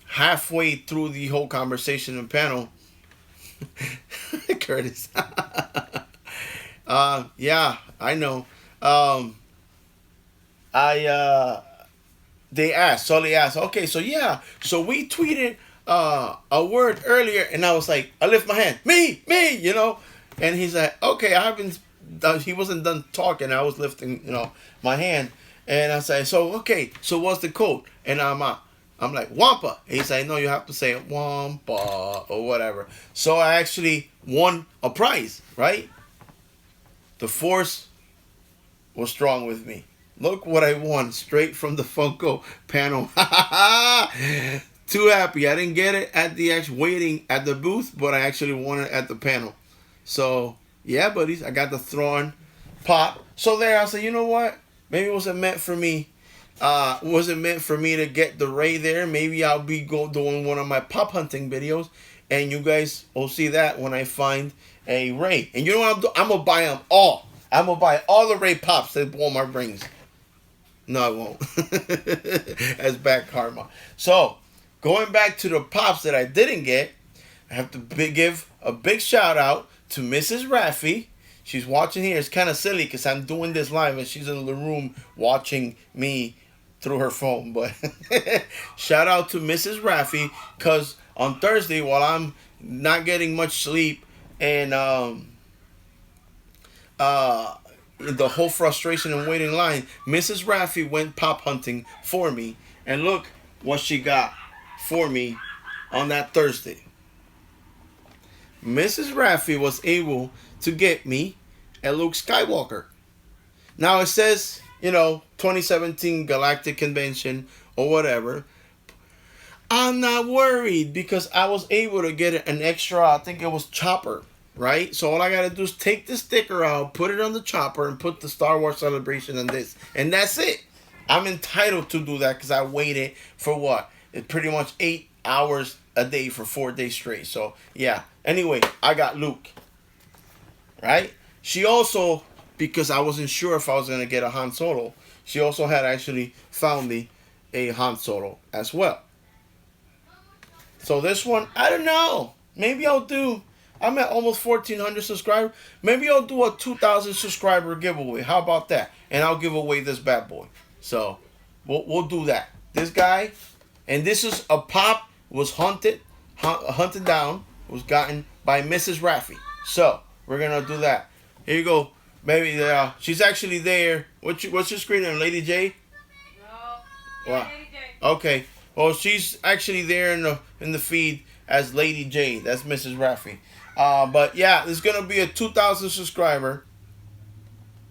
halfway through the whole conversation and panel, Curtis. Yeah, I know. Sully asked, okay, so yeah, so we tweeted a word earlier, and I was like, I lift my hand, me, and he's like, okay, I haven't. He wasn't done talking. I was lifting, my hand, and I say, so okay, so what's the code? And I'm like, Wampa. And he's like, no, you have to say Wampa or whatever. So I actually won a prize, right? The Force was strong with me. Look what I won straight from the Funko panel. Too happy. I didn't get it at the waiting at the booth, but I actually won it at the panel. So yeah, buddies, I got the Thrawn pop. So there, I said, you know what? Maybe it wasn't meant for me. Wasn't meant for me to get the Rey there. Maybe I'll be doing one of my pop hunting videos, and you guys will see that when I find a Rey. And you know what I'm doing? I'm gonna buy them all. I'm gonna buy all the Rey pops that Walmart brings. No, I won't. That's bad karma. So, going back to the pops that I didn't get, I have to give a big shout out to Mrs. Raffi. She's watching here. It's kind of silly because I'm doing this live and she's in the room watching me through her phone. But shout out to Mrs. Raffi, because on Thursday, while I'm not getting much sleep and the whole frustration and waiting line, Mrs. Raffi went pop hunting for me, and look what she got for me on that Thursday. Mrs. Raffi was able to get me a Luke Skywalker. Now it says, 2017 Galactic Convention or whatever. I'm not worried because I was able to get an extra, I think it was chopper. Right? So all I gotta do is take the sticker out, put it on the chopper, and put the Star Wars Celebration on this. And that's it. I'm entitled to do that because I waited for what? It's pretty much 8 hours a day for 4 days straight. So, yeah. Anyway, I got Luke. Right? She also, because I wasn't sure if I was going to get a Han Solo, she also had actually found me a Han Solo as well. So this one, I don't know. Maybe I'll do... I'm at almost 1,400 subscribers. Maybe I'll do a 2,000 subscriber giveaway. How about that? And I'll give away this bad boy. So, we'll do that. This guy, And this is a pop was hunted down, was gotten by Mrs. Raffy. So we're gonna do that. Here you go, baby. She's actually there. What's your screen name, Lady J? No. Wow. Lady J. Okay. Well, she's actually there in the feed as Lady J. That's Mrs. Raffy. But yeah, there's gonna be a 2,000 subscriber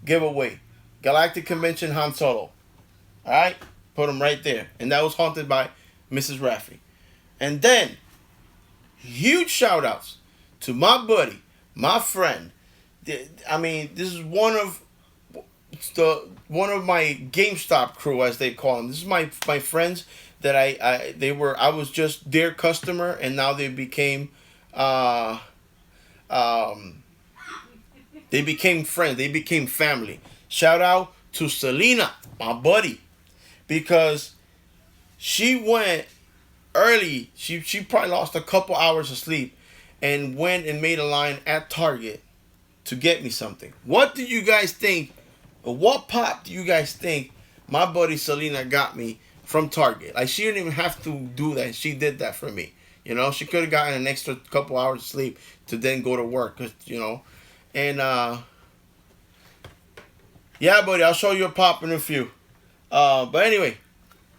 giveaway. Galactic Convention Han Solo. All right, put him right there, and that was haunted by Mrs. Raffy. And then, huge shout outs to my buddy, my friend. I mean, this is one of my GameStop crew, as they call them. This is my friends that I was just their customer, and now they became friends. They became family. Shout out to Selena, my buddy, because she went early. She probably lost a couple hours of sleep and went and made a line at Target to get me something. What do you guys think? Or what pop do you guys think my buddy Selena got me from Target? Like, she didn't even have to do that. She did that for me. You know, she could have gotten an extra couple hours of sleep to then go to work. You know, and yeah, buddy, I'll show you a pop in a few. But anyway,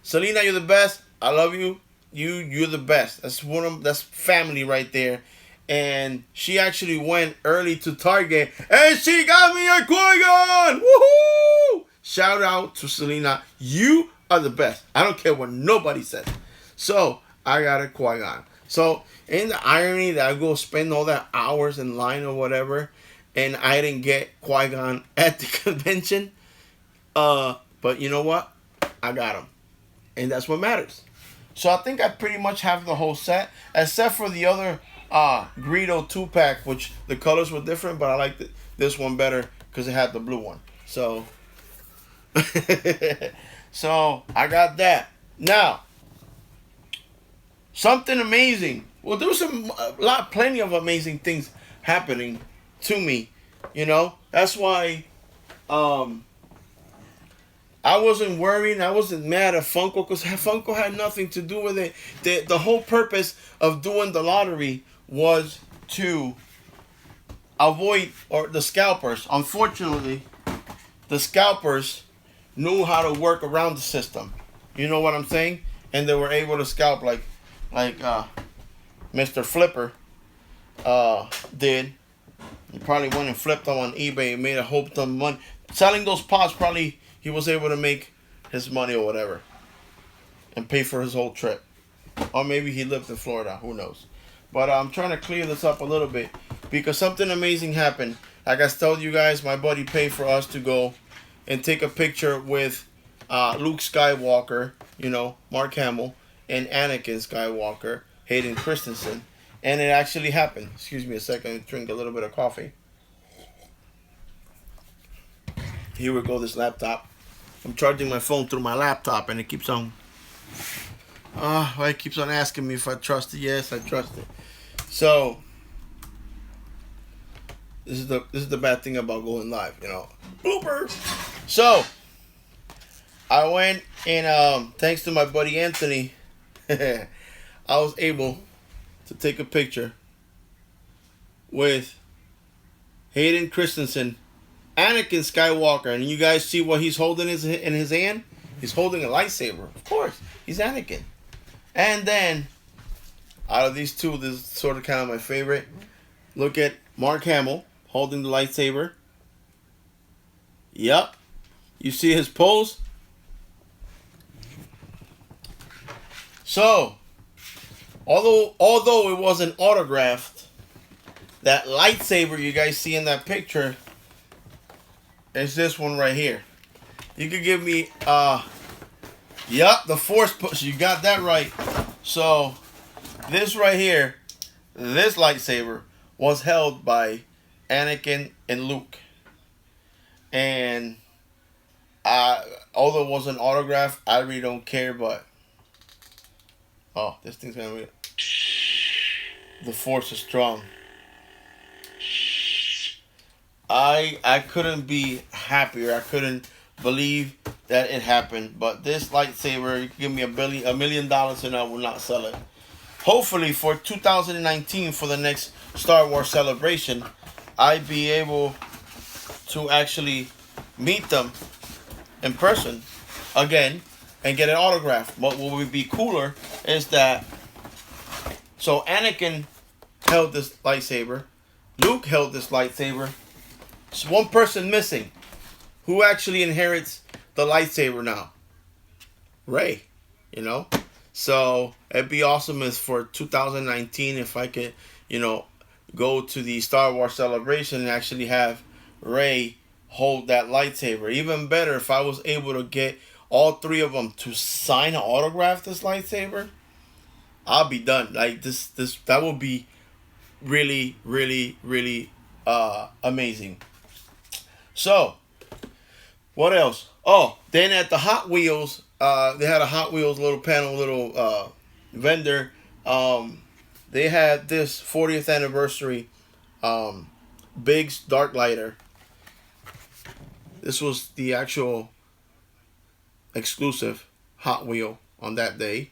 Selena, you're the best. I love you. You're the best. That's family right there. And she actually went early to Target and she got me a Qui-Gon! Woohoo! Shout out to Selena. You are the best. I don't care what nobody says. So I got a Qui-Gon. So in the irony that I go spend all that hours in line or whatever, and I didn't get Qui-Gon at the convention, but you know what? I got him. And that's what matters. So I think I pretty much have the whole set, except for the other Greedo 2-pack, which the colors were different, but I liked this one better because it had the blue one. So, so I got that. Now, something amazing. Well, there was plenty of amazing things happening to me. You know, that's why I wasn't worried. I wasn't mad at Funko because Funko had nothing to do with it. The whole purpose of doing the lottery was to avoid the scalpers. Unfortunately, the scalpers knew how to work around the system. You know what I'm saying? And they were able to scalp like Mr. Flipper did. He probably went and flipped them on eBay and made a whole ton of money. Selling those pots, probably he was able to make his money or whatever and pay for his whole trip. Or maybe he lived in Florida. Who knows? But I'm trying to clear this up a little bit because something amazing happened. Like I told you guys, my buddy paid for us to go and take a picture with Luke Skywalker, you know, Mark Hamill, and Anakin Skywalker, Hayden Christensen. And it actually happened. Excuse me a second, drink a little bit of coffee. Here we go, this laptop. I'm charging my phone through my laptop and it keeps on it keeps on asking me if I trust it. Yes, I trust it. So this is the bad thing about going live, you know. Blooper. So I went and thanks to my buddy Anthony, I was able to take a picture with Hayden Christensen, Anakin Skywalker, and you guys see what he's holding in his hand? He's holding a lightsaber. Of course, he's Anakin. And then, out of these two, this is sort of kind of my favorite. Look at Mark Hamill holding the lightsaber. Yup. You see his pose? So, although it wasn't autographed, that lightsaber you guys see in that picture is this one right here. You could give me, yup, the Force push. You got that right. So, this right here, this lightsaber was held by Anakin and Luke. And although it wasn't autographed, I really don't care, but this thing's gonna be. The Force is strong. I couldn't be happier. I couldn't believe that it happened. But this lightsaber, you can give me $1 million and I will not sell it. Hopefully for 2019, for the next Star Wars celebration, I'd be able to actually meet them in person again and get an autograph. But what would be cooler is that, so Anakin held this lightsaber, Luke held this lightsaber. There's one person missing. Who actually inherits the lightsaber now? Rey, you know? So it'd be awesome as for 2019 if I could, go to the Star Wars celebration and actually have Rey hold that lightsaber. Even better if I was able to get all three of them to sign an autograph this lightsaber. I'll be done. Like this that would be really, really, really amazing. So what else? Oh, then at the Hot Wheels, they had a Hot Wheels little panel, little vendor. They had this 40th anniversary Biggs Dark Lighter. This was the actual exclusive Hot Wheel on that day.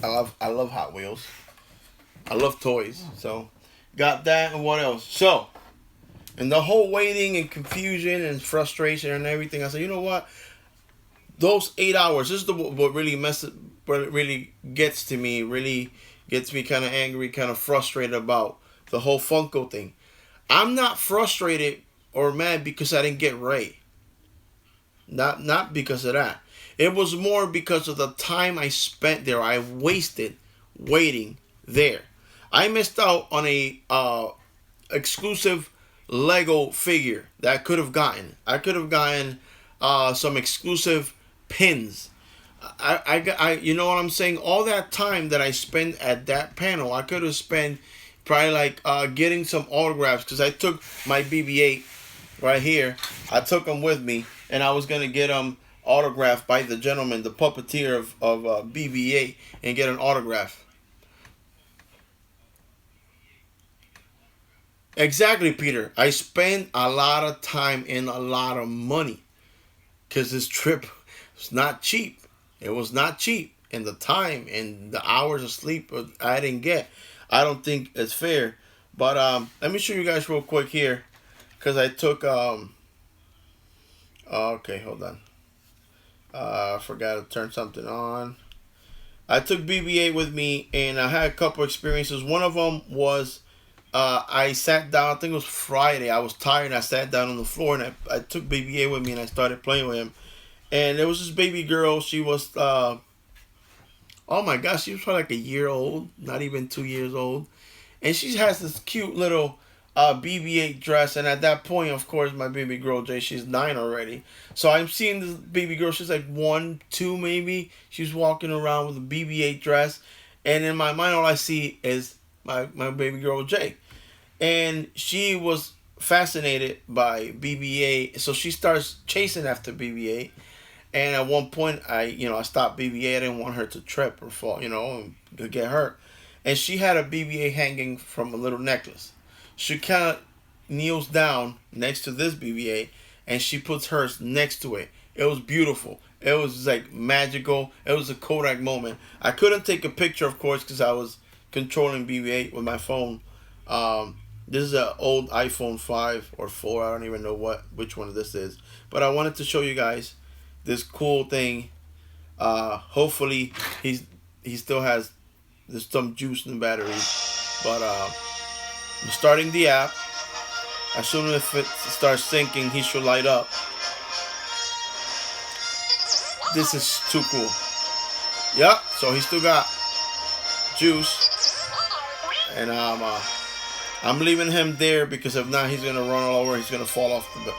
I love Hot Wheels. I love toys. So got that, and what else? So, and the whole waiting and confusion and frustration and everything, I said, you know what? Those 8 hours, this is what really gets to me, really gets me kind of angry, kind of frustrated about the whole Funko thing. I'm not frustrated or mad because I didn't get Rey. Not because of that. It was more because of the time I spent there. I wasted waiting there. I missed out on a exclusive Lego figure that I could have gotten. I could have gotten some exclusive pins. I you know what I'm saying? All that time that I spent at that panel, I could have spent probably like getting some autographs, because I took my BB-8 right here. I took them with me, and I was gonna get them autographed by the gentleman, the puppeteer of BB-8, and get an autograph. Exactly, Peter. I spent a lot of time and a lot of money because this trip was not cheap. It was not cheap, and the time and the hours of sleep I didn't get. I don't think it's fair. But let me show you guys real quick here, because I took okay, hold on. I forgot to turn something on. I took BB-8 with me, and I had a couple experiences. One of them was I sat down. I think it was Friday. I was tired, and I sat down on the floor, and I took BB-8 with me, and I started playing with him. And there was this baby girl. She was oh my gosh, she was probably like a year old, not even 2 years old, and she has this cute little BB-8 dress. And at that point, of course, my baby girl Jay, she's 9 already. So I'm seeing this baby girl. She's like 1, 2 maybe. She's walking around with a BB-8 dress, and in my mind, all I see is my baby girl Jay, and she was fascinated by BB-8. So she starts chasing after BB-8. And at one point, I stopped BB-8. I didn't want her to trip or fall, and get hurt. And she had a BB-8 hanging from a little necklace. She kind of kneels down next to this BB-8, and she puts hers next to it. It was beautiful. It was like magical. It was a Kodak moment. I couldn't take a picture, of course, because I was controlling BB-8 with my phone. This is an old iPhone 5 or 4. I don't even know which one this is. But I wanted to show you guys this cool thing. Hopefully he still has some juice in the battery. But I'm starting the app. As soon as it starts syncing, he should light up. This is too cool. Yep. So he still got juice, and I'm leaving him there, because if not, he's gonna run all over. He's gonna fall off the.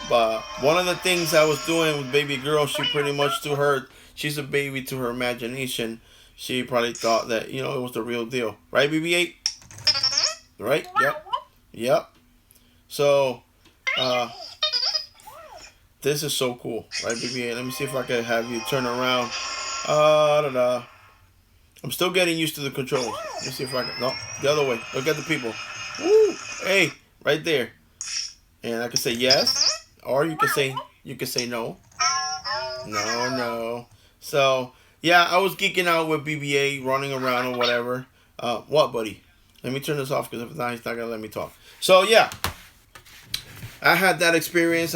But one of the things I was doing with baby girl, she pretty much, to her, she's a baby, to her imagination, she probably thought that, it was the real deal. Right, BB-8? Right? Yep. Yep. So, this is so cool. Right, BB-8? Let me see if I can have you turn around. I'm still getting used to the controls. Let me see if I can. No, the other way. Look at the people. Woo! Hey, right there. And I can say yes. Or you can say You could say no. No, no. So yeah, I was geeking out with BBA, running around or whatever. What, buddy? Let me turn this off because if not, he's not gonna let me talk. So yeah, I had that experience.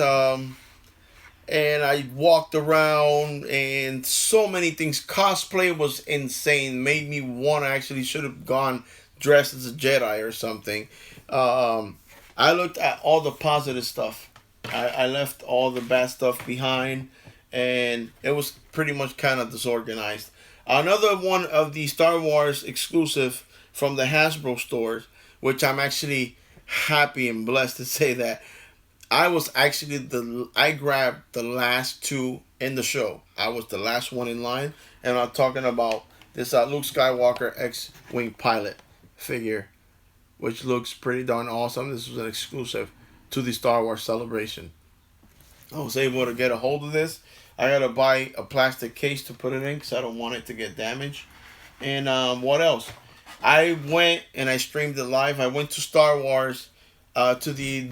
And I walked around and so many things. Cosplay was insane. Made me want to actually should have gone dressed as a Jedi or something. Um, I looked at all the positive stuff. I left all the bad stuff behind, and it was pretty much kind of disorganized. Another one of the Star Wars exclusive from the Hasbro stores, which I'm actually happy and blessed to say that I was actually I grabbed the last two in the show. I was the last one in line, and I'm talking about this Luke Skywalker X-wing pilot figure, which looks pretty darn awesome. This was an exclusive to the Star Wars Celebration. I was able to get a hold of this. I gotta buy a plastic case to put it in because I don't want it to get damaged. And what else? I went and I streamed it live. I went to Star Wars, to the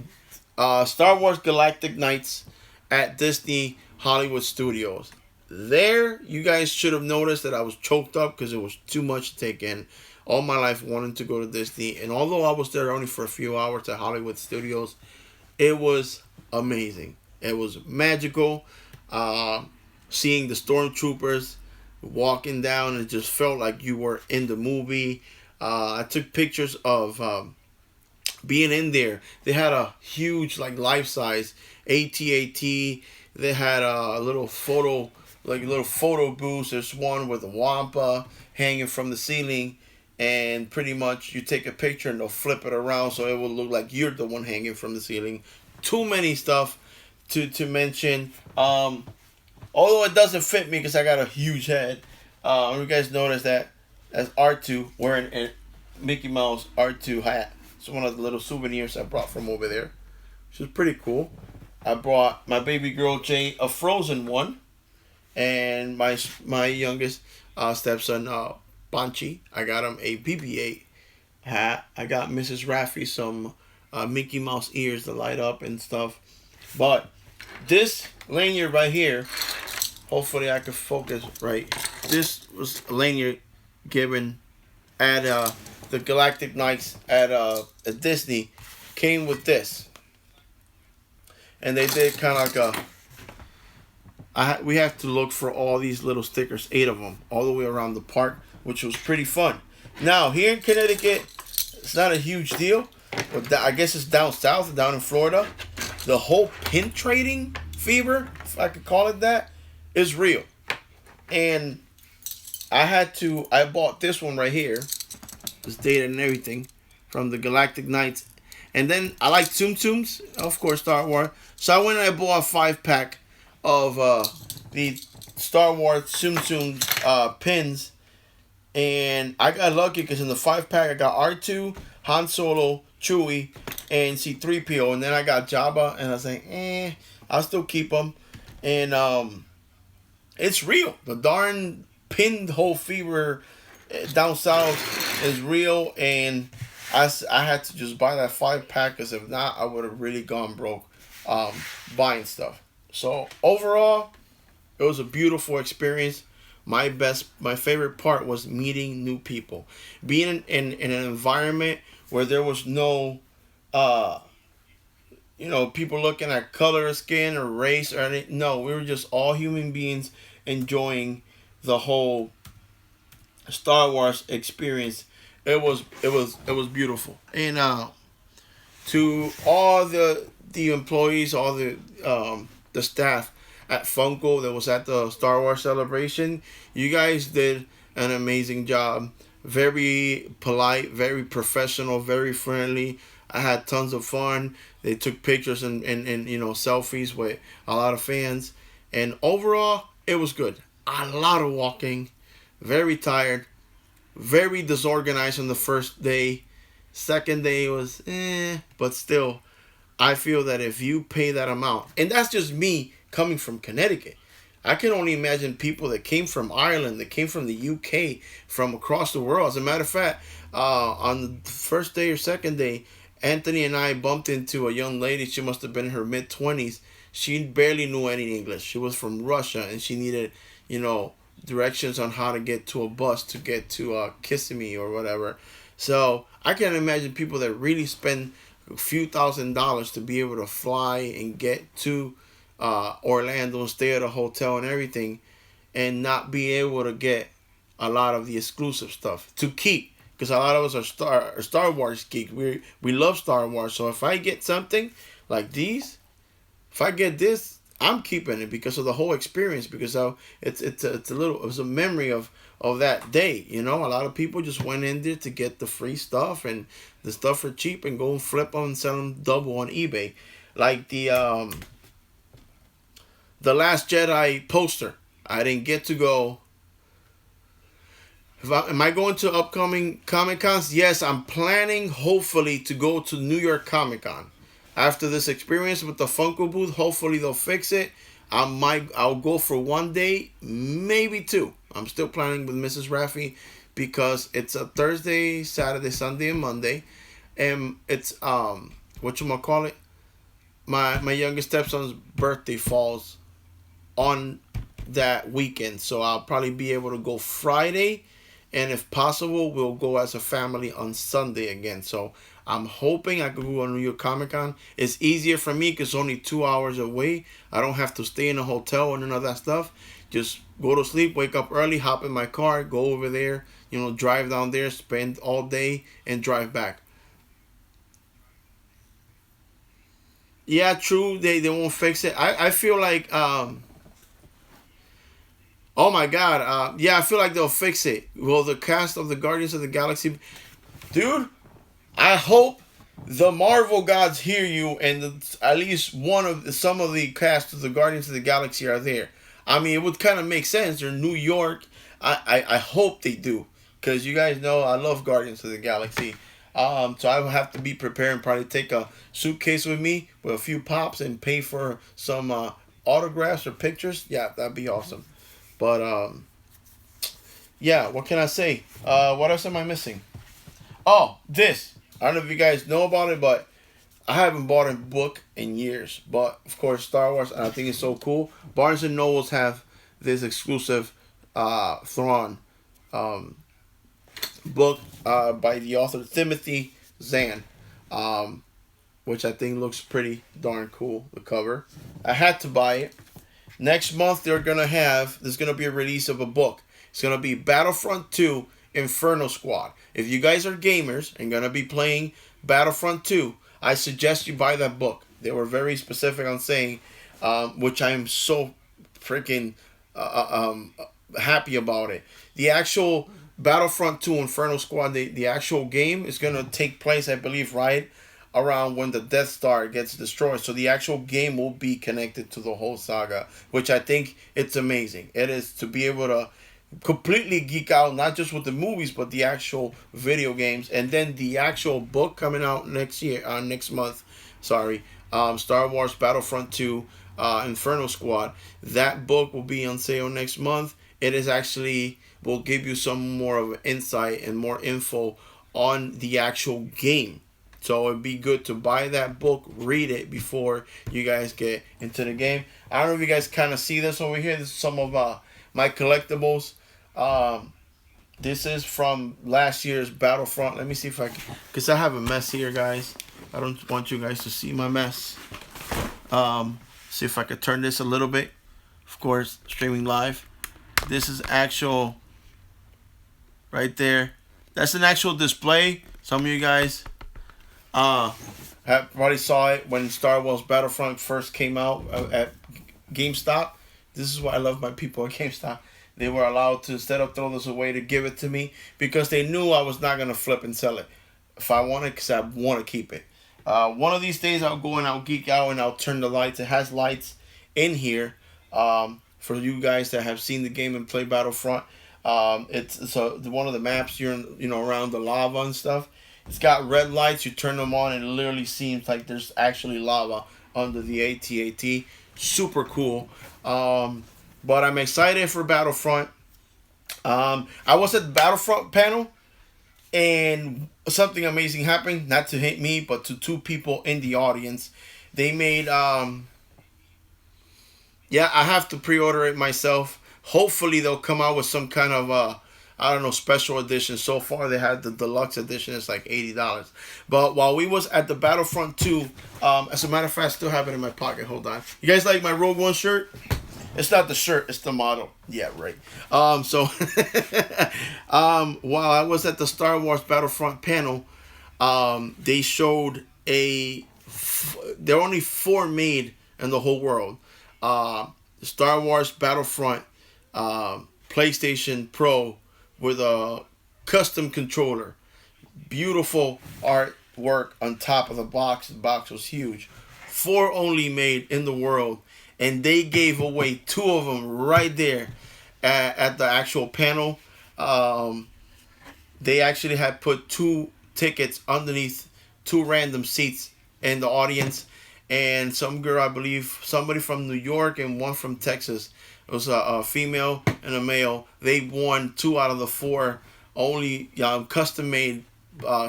Star Wars Galactic Nights at Disney Hollywood Studios. There, you guys should have noticed that I was choked up because it was too much to take in. All my life wanting to go to Disney, and although I was there only for a few hours at Hollywood Studios, it was amazing. It was magical. Seeing the stormtroopers walking down, it just felt like you were in the movie. I took pictures of being in there. They had a huge, like, life size AT-AT. They had a little photo booth. There's one with a wampa hanging from the ceiling, and pretty much you take a picture and they'll flip it around so it will look like you're the one hanging from the ceiling. Too many stuff to mention. Although it doesn't fit me because I got a huge head. You guys notice that as R2 wearing a Mickey Mouse R2 hat. It's one of the little souvenirs I brought from over there, which is pretty cool. I brought my baby girl Jay a Frozen one, and my youngest stepson Banchi, I got him a BB-8 hat. I got Mrs. Raffi some Mickey Mouse ears to light up and stuff. But this lanyard right here, hopefully I can focus right. This was a lanyard given at the Galactic Nights at Disney. Came with this, and they did kind of like we have to look for all these little stickers, 8 of them, all the way around the park, which was pretty fun. Now here in Connecticut, it's not a huge deal, but I guess it's down south, down in Florida. The whole pin trading fever, if I could call it that, is real, and I bought this one right here. It's dated and everything from the Galactic Nights. And then I like Tsum Tsums, of course, Star Wars. So I went and I bought a 5-pack of the Star Wars Tsum Tsum pins. And I got lucky because in the 5-pack I got R2, Han Solo, Chewie, and C-3PO. And then I got Jabba, and I was like, I'll still keep them. And it's real. The darn pinned hole fever down south is real, and I had to just buy that 5-pack because if not, I would have really gone broke buying stuff. So overall, it was a beautiful experience. My favorite part was meeting new people, being in an environment where there was no, people looking at color of skin or race or anything. No, we were just all human beings enjoying the whole Star Wars experience. It was beautiful. And to all the employees, all the staff at Funko that was at the Star Wars celebration, you guys did an amazing job. Very polite, very professional, very friendly. I had tons of fun. They took pictures and selfies with a lot of fans. And overall, it was good. A lot of walking. Very tired. Very disorganized on the first day. Second day was but still, I feel that if you pay that amount, and that's just me coming from Connecticut. I can only imagine people that came from Ireland, that came from the UK, from across the world. As a matter of fact, on the first day or second day, Anthony and I bumped into a young lady. She must have been in her mid 20s. She barely knew any English. She was from Russia, and she needed, you know, directions on how to get to a bus to get to Kissimmee or whatever. So I can imagine people that really spend a few $1,000s to be able to fly and get to Orlando and stay at a hotel and everything, and not be able to get a lot of the exclusive stuff to keep, because a lot of us are Star Wars geeks. We love Star Wars. So if I get something like these, if I get this, I'm keeping it because of the whole experience. Because it's a little, it was a memory of that day. You know, a lot of people just went in there to get the free stuff and the stuff for cheap and go and flip them and sell them double on eBay, like the Last Jedi poster. I didn't get to go. Am I going to upcoming Comic Cons? Yes, I'm planning hopefully to go to New York Comic Con. After this experience with the Funko booth, hopefully they'll fix it. I'll go for one day, maybe two. I'm still planning with Mrs. Raffi because it's a Thursday, Saturday, Sunday, and Monday, and it's whatchamacallit, my youngest stepson's birthday falls on that weekend, so I'll probably be able to go Friday, and if possible, we'll go as a family on Sunday again. So I'm hoping I could go on New York Comic Con. It's easier for me because it's only 2 hours away. I don't have to stay in a hotel and none of that stuff. Just go to sleep, wake up early, hop in my car, go over there, you know, drive down there, spend all day, and drive back. Yeah, true. They won't fix it. I feel like oh my God. Yeah, I feel like they'll fix it. Well, the cast of the Guardians of the Galaxy, dude. I hope the Marvel gods hear you, and at least some of the cast of the Guardians of the Galaxy are there. I mean, it would kind of make sense. They're in New York. I hope they do, because you guys know I love Guardians of the Galaxy. So I will have to be prepared and probably take a suitcase with me with a few pops and pay for some autographs or pictures. Yeah, that'd be awesome. But yeah, what can I say? What else am I missing? Oh, this. I don't know if you guys know about it, but I haven't bought a book in years. But of course, Star Wars, and I think it's so cool. Barnes and Nobles have this exclusive Thrawn um, book by the author Timothy Zahn, um, which I think looks pretty darn cool. The cover, I had to buy it. Next month there's gonna be a release of a book. It's gonna be Battlefront 2 Inferno Squad. If you guys are gamers and gonna be playing Battlefront 2, I suggest you buy that book. They were very specific on saying, which I'm so freaking happy about it. The actual Battlefront 2 Inferno Squad, the actual game is gonna take place, I believe, right around when the Death Star gets destroyed. So the actual game will be connected to the whole saga, which I think it's amazing. It is to be able to completely geek out, not just with the movies, but the actual video games, and then the actual book coming out next month. Sorry, Star Wars Battlefront 2, Inferno Squad. That book will be on sale next month. It is actually will give you some more of insight and more info on the actual game. So it'd be good to buy that book, read it before you guys get into the game. I don't know if you guys kind of see this over here. This is some of my collectibles. Um, this is from last year's Battlefront. Let me see if I can, because I have a mess here, guys. I don't want you guys to see my mess. See if I could turn this a little bit. Of course, streaming live. This is actual, right there. That's an actual display. Some of you guys probably saw it when Star Wars Battlefront first came out at GameStop. This is why I love my people at GameStop. They were allowed to, instead of throw this away, to give it to me because they knew I was not going to flip and sell it if I want it, because I want to keep it. One of these days I'll go and I'll geek out and I'll turn the lights. It has lights in here for you guys that have seen the game and played Battlefront. It's one of the maps you're in, around the lava and stuff. It's got red lights. You turn them on and it literally seems like there's actually lava under the AT-AT. Super cool. But I'm excited for Battlefront. I was at the Battlefront panel, and something amazing happened. Not to hit me, but to two people in the audience. They made yeah, I have to pre-order it myself. Hopefully they'll come out with some kind of I don't know, special edition. So far they had the deluxe edition. It's like $80. But while we was at the Battlefront 2, as a matter of fact, I still have it in my pocket. Hold on. You guys like my Rogue One shirt? It's not the shirt, it's the model. Yeah, right. So while I was at the Star Wars Battlefront panel, they showed there are only four made in the whole world. Star Wars Battlefront PlayStation Pro with a custom controller. Beautiful artwork on top of the box. The box was huge. Four only made in the world, and they gave away two of them right there at the actual panel. They actually had put two tickets underneath two random seats in the audience, and some girl, I believe, somebody from New York and one from Texas. It was a female and a male. They won two out of the four only custom made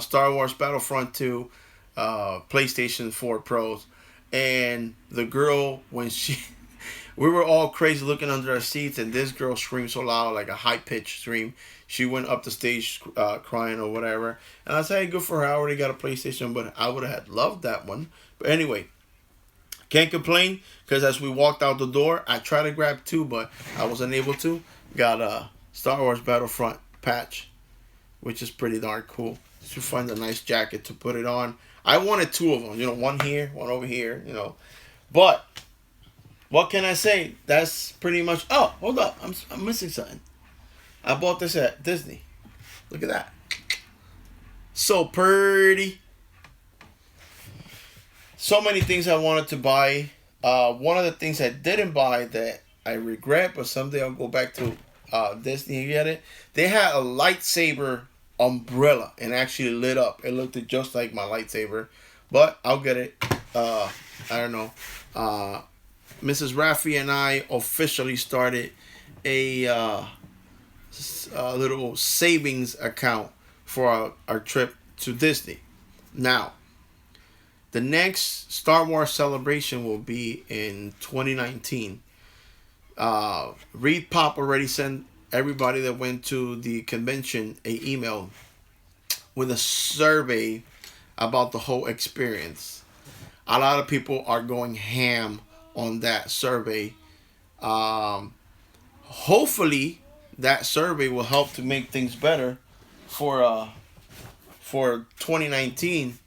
Star Wars Battlefront 2 PlayStation 4 Pros. And the girl, when we were all crazy looking under our seats, and this girl screamed so loud, like a high pitched scream. She went up the stage crying or whatever. And I said, hey, good for her. I already got a PlayStation, but I would have loved that one. But anyway, can't complain, because as we walked out the door, I tried to grab two, but I wasn't able to. Got a Star Wars Battlefront patch, which is pretty darn cool. To find a nice jacket to put it on. I wanted two of them, one here, one over here, But what can I say? That's pretty much. Oh, hold up, I'm missing something. I bought this at Disney. Look at that. So pretty. So many things I wanted to buy. One of the things I didn't buy that I regret, but someday I'll go back to Disney and get it. They had a lightsaber umbrella and actually lit up. It looked just like my lightsaber, but I'll get it. I don't know. Mrs. Raffi and I officially started a little savings account for our trip to Disney. Now, the next Star Wars celebration will be in 2019. Reed Pop already sent everybody that went to the convention a email with a survey about the whole experience. A lot of people are going ham on that survey. Hopefully that survey will help to make things better for 2019.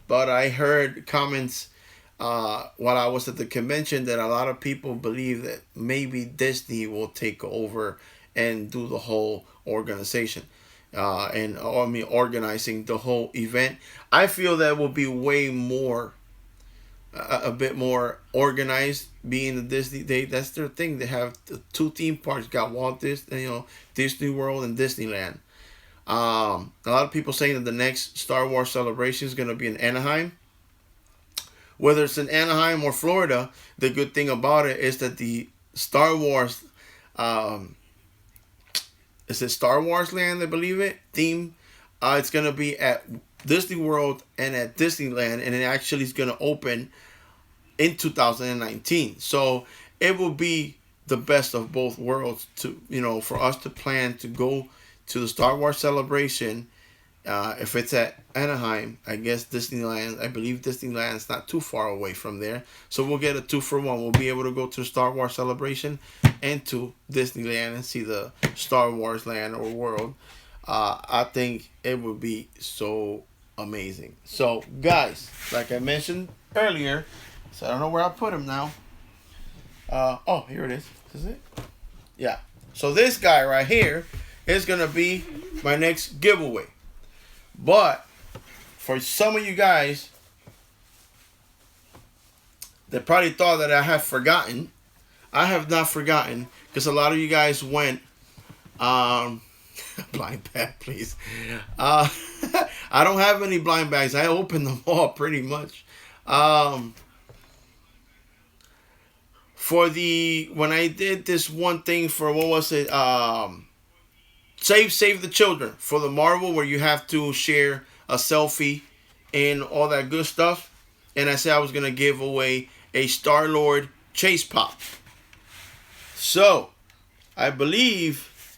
But I heard comments while I was at the convention that a lot of people believe that maybe Disney will take over and do the whole organization, organizing the whole event. I feel that will be way more, a bit more organized. Being the Disney, that's their thing. They have the two theme parks. Got Walt Disney, Disney World and Disneyland. A lot of people saying that the next Star Wars celebration is going to be in Anaheim. Whether it's in Anaheim or Florida, the good thing about it is that the Star Wars, is it Star Wars Land, I believe it, theme, it's going to be at Disney World and at Disneyland, and it actually is going to open in 2019. So it will be the best of both worlds to, for us to plan to go to the Star Wars celebration. If it's at Anaheim, I guess Disneyland, I believe Disneyland's not too far away from there. So we'll get a 2-for-1. We'll be able to go to the Star Wars celebration and to Disneyland and see the Star Wars land or world. I think it would be so amazing. So guys, like I mentioned earlier, so I don't know where I put him now. Oh, here it is. Is it? Yeah. So this guy right here is going to be my next giveaway. But for some of you guys that probably thought that I have forgotten, I have not forgotten, because a lot of you guys went blind bag, please. I don't have any blind bags. I opened them all pretty much. When I did this one thing for, what was it? Save the Children, for the Marvel, where you have to share a selfie and all that good stuff. And I said I was gonna give away a Star-Lord Chase Pop. So I believe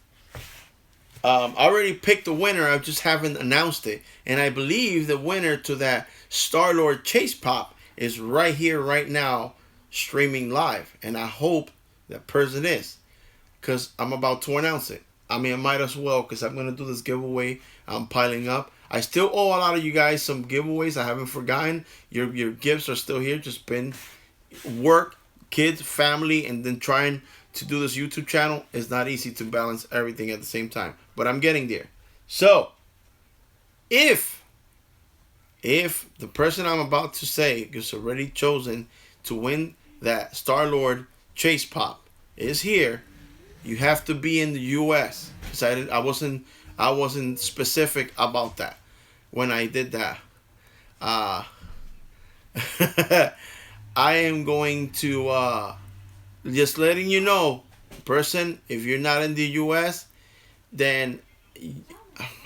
I already picked the winner. I just haven't announced it. And I believe the winner to that Star-Lord Chase Pop is right here, right now, streaming live. And I hope that person is, because I'm about to announce it. I mean, I might as well, because I'm going to do this giveaway. I'm piling up. I still owe a lot of you guys some giveaways. I haven't forgotten. Your gifts are still here. Just been work, kids, family, and then trying to do this YouTube channel. Is not easy to balance everything at the same time. But I'm getting there. So, if the person I'm about to say is already chosen to win that Star-Lord Chase Pop is here, you have to be in the U.S. because I wasn't specific about that when I did that. I am going to just letting you know, person, if you're not in the U.S., then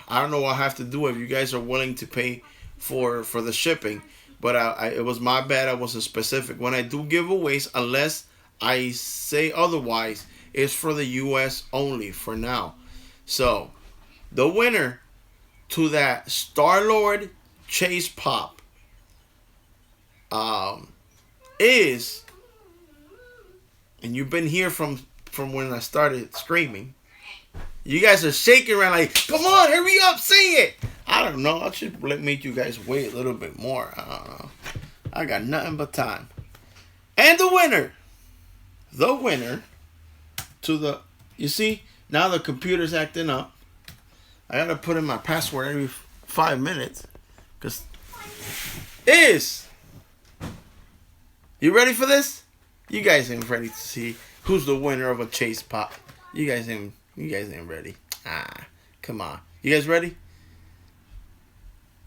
I don't know what I have to do if you guys are willing to pay for the shipping. But it was my bad. I wasn't specific. When I do giveaways, unless I say otherwise, it's for the U.S. only for now. So the winner to that Star-Lord Chase Pop is, and you've been here from when I started screaming. You guys are shaking around like, come on, hurry up, say it. I don't know. I should make you guys wait a little bit more. I don't know. I got nothing but time. And the winner to the, you see, now the computer's acting up. I got to put in my password every 5 minutes. Because you ready for this? You guys ain't ready to see who's the winner of a Chase Pop. You guys ain't ready. Come on. You guys ready?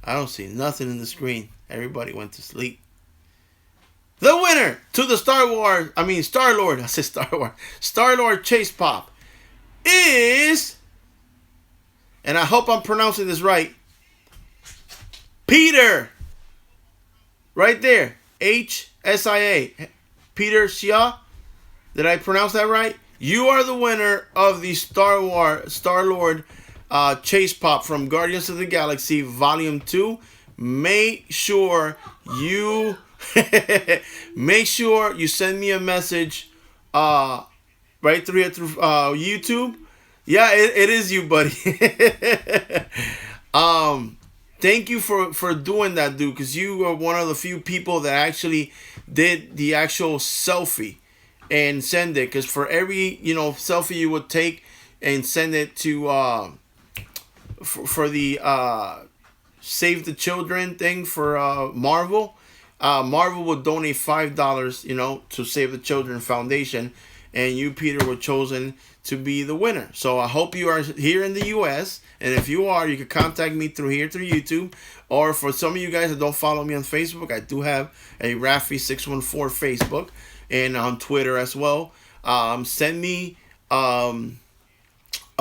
I don't see nothing in the screen. Everybody went to sleep. The winner to the Star-Lord Chase Pop is, and I hope I'm pronouncing this right, Peter. Right there. H-S-I-A. Peter Xia. Did I pronounce that right? You are the winner of the Star-Lord Chase Pop from Guardians of the Galaxy Volume 2. Make sure you send me a message right through YouTube. Yeah, it is you, buddy. Thank you for doing that, dude, because you are one of the few people that actually did the actual selfie and send it. Because for every selfie you would take and send it to for the Save the Children thing for Marvel. Marvel would donate $5, to Save the Children Foundation, and you, Peter, were chosen to be the winner. So I hope you are here in the U.S., and if you are, you can contact me through YouTube, or for some of you guys that don't follow me on Facebook, I do have a Rafi614 Facebook, and on Twitter as well. Send me a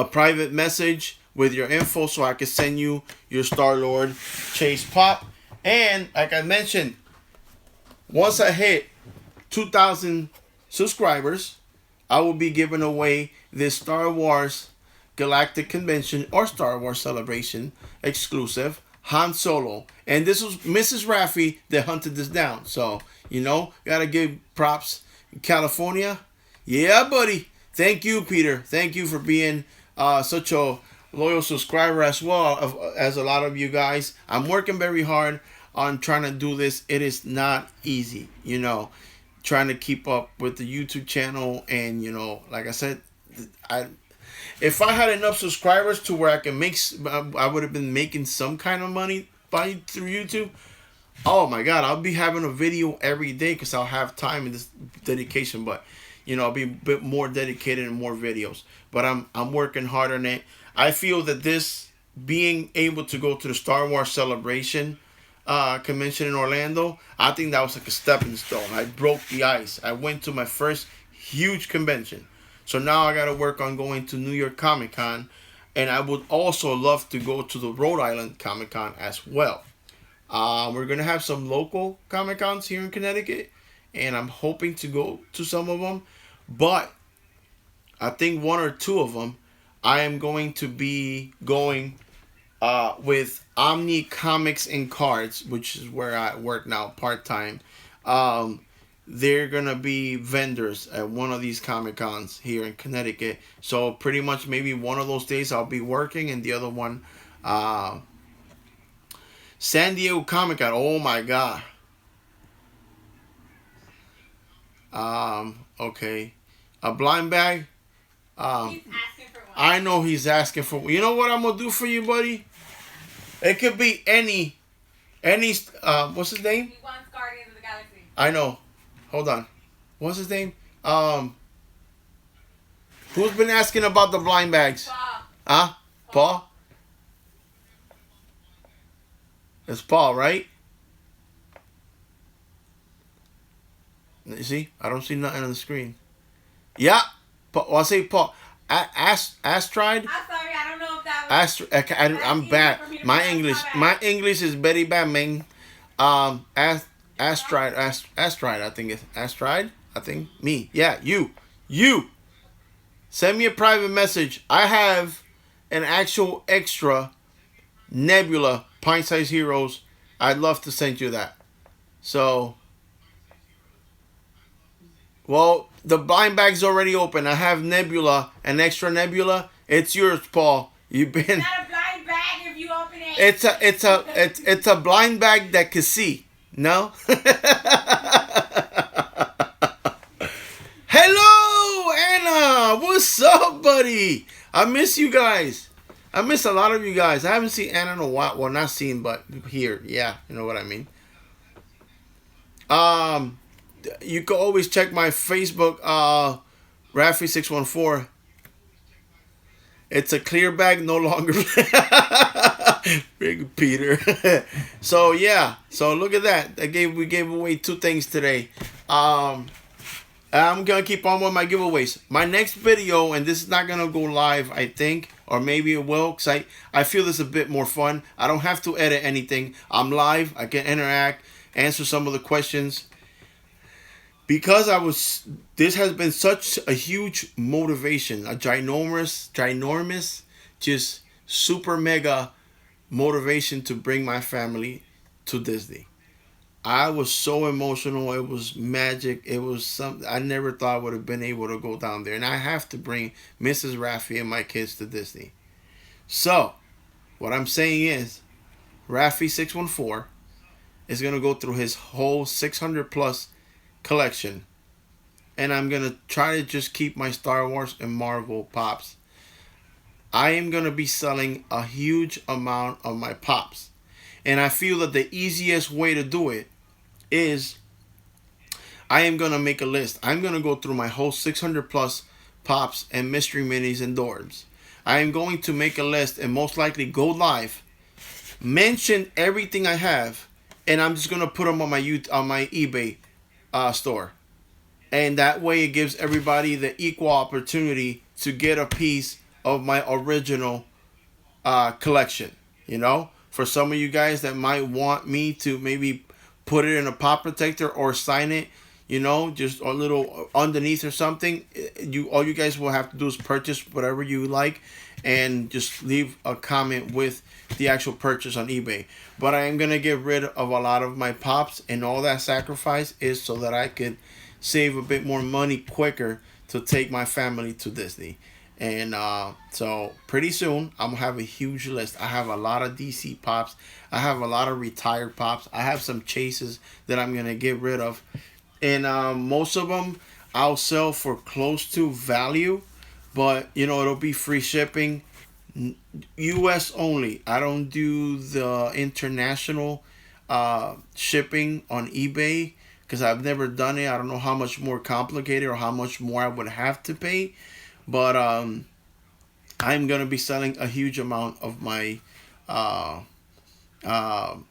private message with your info so I can send you your Star-Lord Chase Pop. And like I mentioned, once I hit 2,000 subscribers, I will be giving away this Star Wars Galactic Convention or Star Wars Celebration exclusive Han Solo. And this was Mrs. Raffi that hunted this down. So, gotta give props. California. Yeah, buddy. Thank you, Peter. Thank you for being such a loyal subscriber as well as a lot of you guys. I'm working very hard on trying to do this. It is not easy, trying to keep up with the YouTube channel. And, like I said, if I had enough subscribers to where I would have been making some kind of money through YouTube. Oh my God, I'll be having a video every day because I'll have time and this dedication. But, I'll be a bit more dedicated and more videos. But I'm working hard on it. I feel that this being able to go to the Star Wars Celebration convention in Orlando, I think that was like a stepping stone. I broke the ice. I went to my first huge convention. So now I got to work on going to New York Comic Con and I would also love to go to the Rhode Island Comic Con as well. We're gonna have some local Comic Cons here in Connecticut, and I'm hoping to go to some of them. But I think one or two of them, I am going to be going with Omni Comics and Cards, which is where I work now part time. Um, they're gonna be vendors at one of these Comic Cons here in Connecticut. So pretty much maybe one of those days I'll be working, and the other one, uh, San Diego Comic Con. Oh my god. Okay, a blind bag. He's asking for one. I know he's asking for. You know what I'm gonna do for you, buddy? It could be any. What's his name? He wants Guardians of the Galaxy. I know. Hold on. What's his name? Who's been asking about the blind bags? Paul. Huh? Paul? It's Paul, right? You see? I don't see nothing on the screen. Yeah. Paul, well, I say Paul. Astride? I'm sorry, I don't know if that was... I'm bad. My English is very bad, man. Astride, I think it's Astride. I think me. Yeah, you. Send me a private message. I have an actual extra Nebula Pint Size Heroes. I'd love to send you that. So, well, the blind bag's already open. I have Nebula, an extra Nebula. It's yours, Paul. You've been. It's not a blind bag if you open it. It's a blind bag that can see. No. Hello, Anna. What's up, buddy? I miss you guys. I miss a lot of you guys. I haven't seen Anna in a while. Well, not seen, but here. Yeah, you know what I mean. You can always check my Facebook, Raffy614. It's a clear bag, no longer. Big Peter. So yeah. So look at that. We gave away 2 things today. I'm gonna keep on with my giveaways. My next video, and this is not gonna go live, I think, or maybe it will, cause I feel this is a bit more fun. I don't have to edit anything. I'm live. I can interact, answer some of the questions. Because this has been such a huge motivation, a ginormous, just super mega motivation to bring my family to Disney. I was so emotional. It was magic. It was something I never thought I would have been able to go down there. And I have to bring Mrs. Raffi and my kids to Disney. So, what I'm saying is, Raffi614 is going to go through his whole 600 plus collection, and I'm gonna try to just keep my Star Wars and Marvel pops. I am gonna be selling a huge amount of my pops, and I feel that the easiest way to do it is I am gonna make a list. I'm gonna go through my whole 600 plus pops and mystery minis and dorms. I am going to make a list and most likely go live, mention everything I have, and I'm just gonna put them on my eBay store, and that way it gives everybody the equal opportunity to get a piece of my original collection. You know, for some of you guys that might want me to maybe put it in a pop protector or sign it, you know, just a little underneath or something, all you guys will have to do is purchase whatever you like and just leave a comment with the actual purchase on eBay. But I am going to get rid of a lot of my pops, and all that sacrifice is so that I could save a bit more money quicker to take my family to Disney. And so pretty soon I'm going to have a huge list. I have a lot of DC pops. I have a lot of retired pops. I have some chases that I'm going to get rid of. And most of them I'll sell for close to value. But, you know, it'll be free shipping. U.S. only. I don't do the international shipping on eBay because I've never done it. I don't know how much more complicated or how much more I would have to pay. But I'm going to be selling a huge amount of my Funko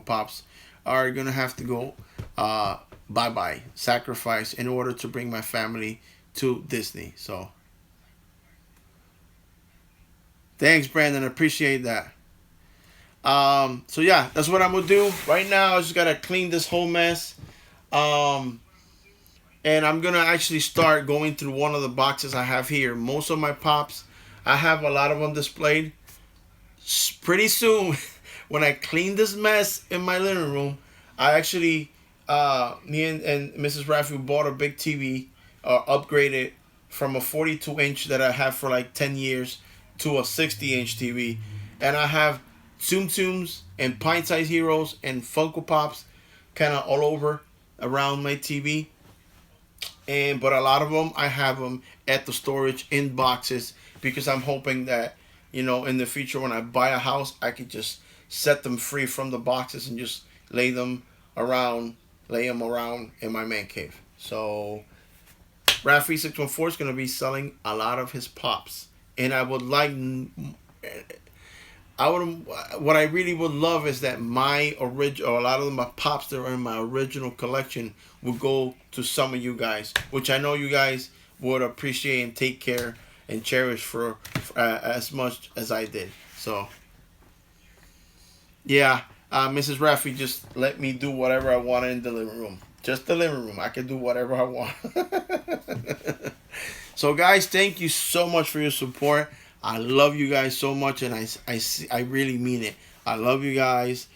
Pops are going to have to go bye-bye, sacrifice in order to bring my family to Disney. So Thanks, Brandon. I appreciate that. So yeah, that's what I'm gonna do right now. I just gotta clean this whole mess. Um, and I'm gonna actually start going through one of the boxes I have here. Most of my pops, I have a lot of them displayed. Pretty soon, when I clean this mess in my living room, I actually, me and Mrs. Raffi bought a big TV, upgraded from a 42-inch that I have for like 10 years to a 60-inch TV, and I have Tsum Tsums and Pint Size Heroes and Funko Pops, kind of all over around my TV. But a lot of them I have them at the storage in boxes because I'm hoping that in the future when I buy a house I could just set them free from the boxes and just lay them around in my man cave. So Rafi 614 is going to be selling a lot of his pops, and what I really would love is that my original, a lot of my pops that are in my original collection would go to some of you guys, which I know you guys would appreciate and take care and cherish for as much as I did. So, yeah, Mrs. Raffi just let me do whatever I wanted in the living room. Just the living room. I can do whatever I want. So, guys, thank you so much for your support. I love you guys so much, and I really mean it. I love you guys.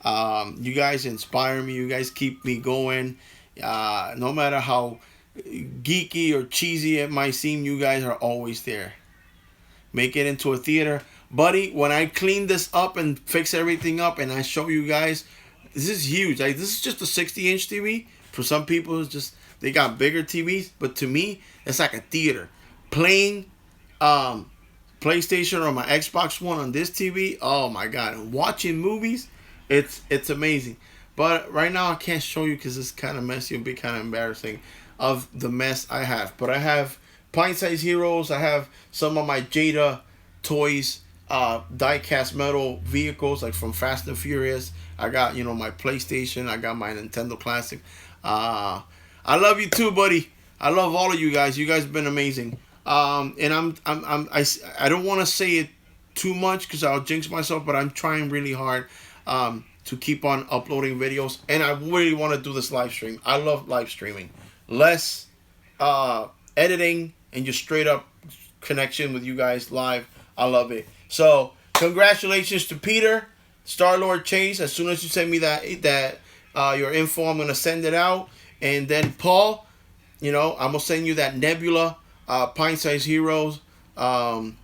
You guys inspire me. You guys keep me going. No matter how geeky or cheesy it might seem, you guys are always there. Make it into a theater. Buddy, when I clean this up and fix everything up and I show you guys, this is huge. Like, this is just a 60-inch TV. For some people, it's just, they got bigger TVs. But to me, it's like a theater. Playing PlayStation or my Xbox One on this TV, oh my god, and watching movies, it's amazing. But right now I can't show you because it's kind of messy and be kind of embarrassing of the mess I have. But I have Pint Size Heroes, I have some of my Jada toys, die-cast metal vehicles like from Fast and Furious. I got my PlayStation, I got my Nintendo Classic. I love you too, buddy. I love all of you guys. You guys have been amazing. And I don't want to say it too much because I'll jinx myself, but I'm trying really hard to keep on uploading videos, and I really want to do this live stream. I love live streaming. Less editing and just straight up connection with you guys live. I love it. So congratulations to Peter, Star-Lord Chase. As soon as you send me that your info, I'm gonna send it out. And then Paul, I'm gonna send you that Nebula Pint Size Heroes, and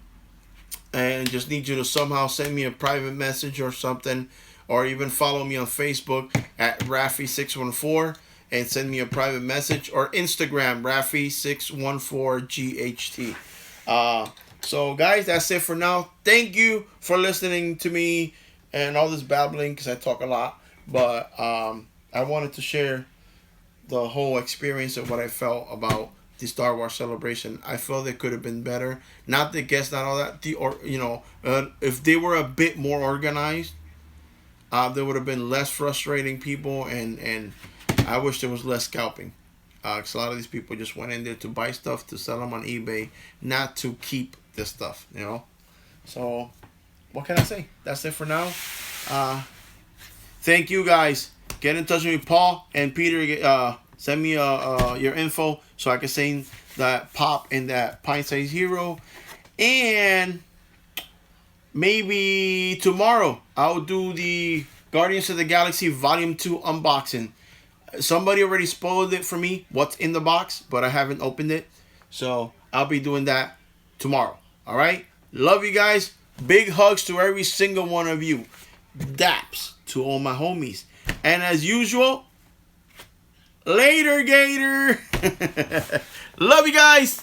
just need you to somehow send me a private message or something, or even follow me on Facebook at Raffi614 and send me a private message, or Instagram Raffi614GHT. So guys, that's it for now. Thank you for listening to me and all this babbling because I talk a lot, but I wanted to share the whole experience of what I felt about the Star Wars celebration. I felt it could have been better. Not the guests, not all that. If they were a bit more organized, there would have been less frustrating people, and I wish there was less scalping. Because a lot of these people just went in there to buy stuff to sell them on eBay, not to keep this stuff. So what can I say? That's it for now. Thank you guys. Get in touch with me, Paul and Peter. Send me your info so I can send that pop and that Pint Size Hero. And maybe tomorrow I'll do the Guardians of the Galaxy Volume 2 unboxing. Somebody already spoiled it for me, what's in the box, but I haven't opened it. So I'll be doing that tomorrow. Alright? Love you guys. Big hugs to every single one of you. Daps to all my homies. And as usual, later, Gator. Love you guys.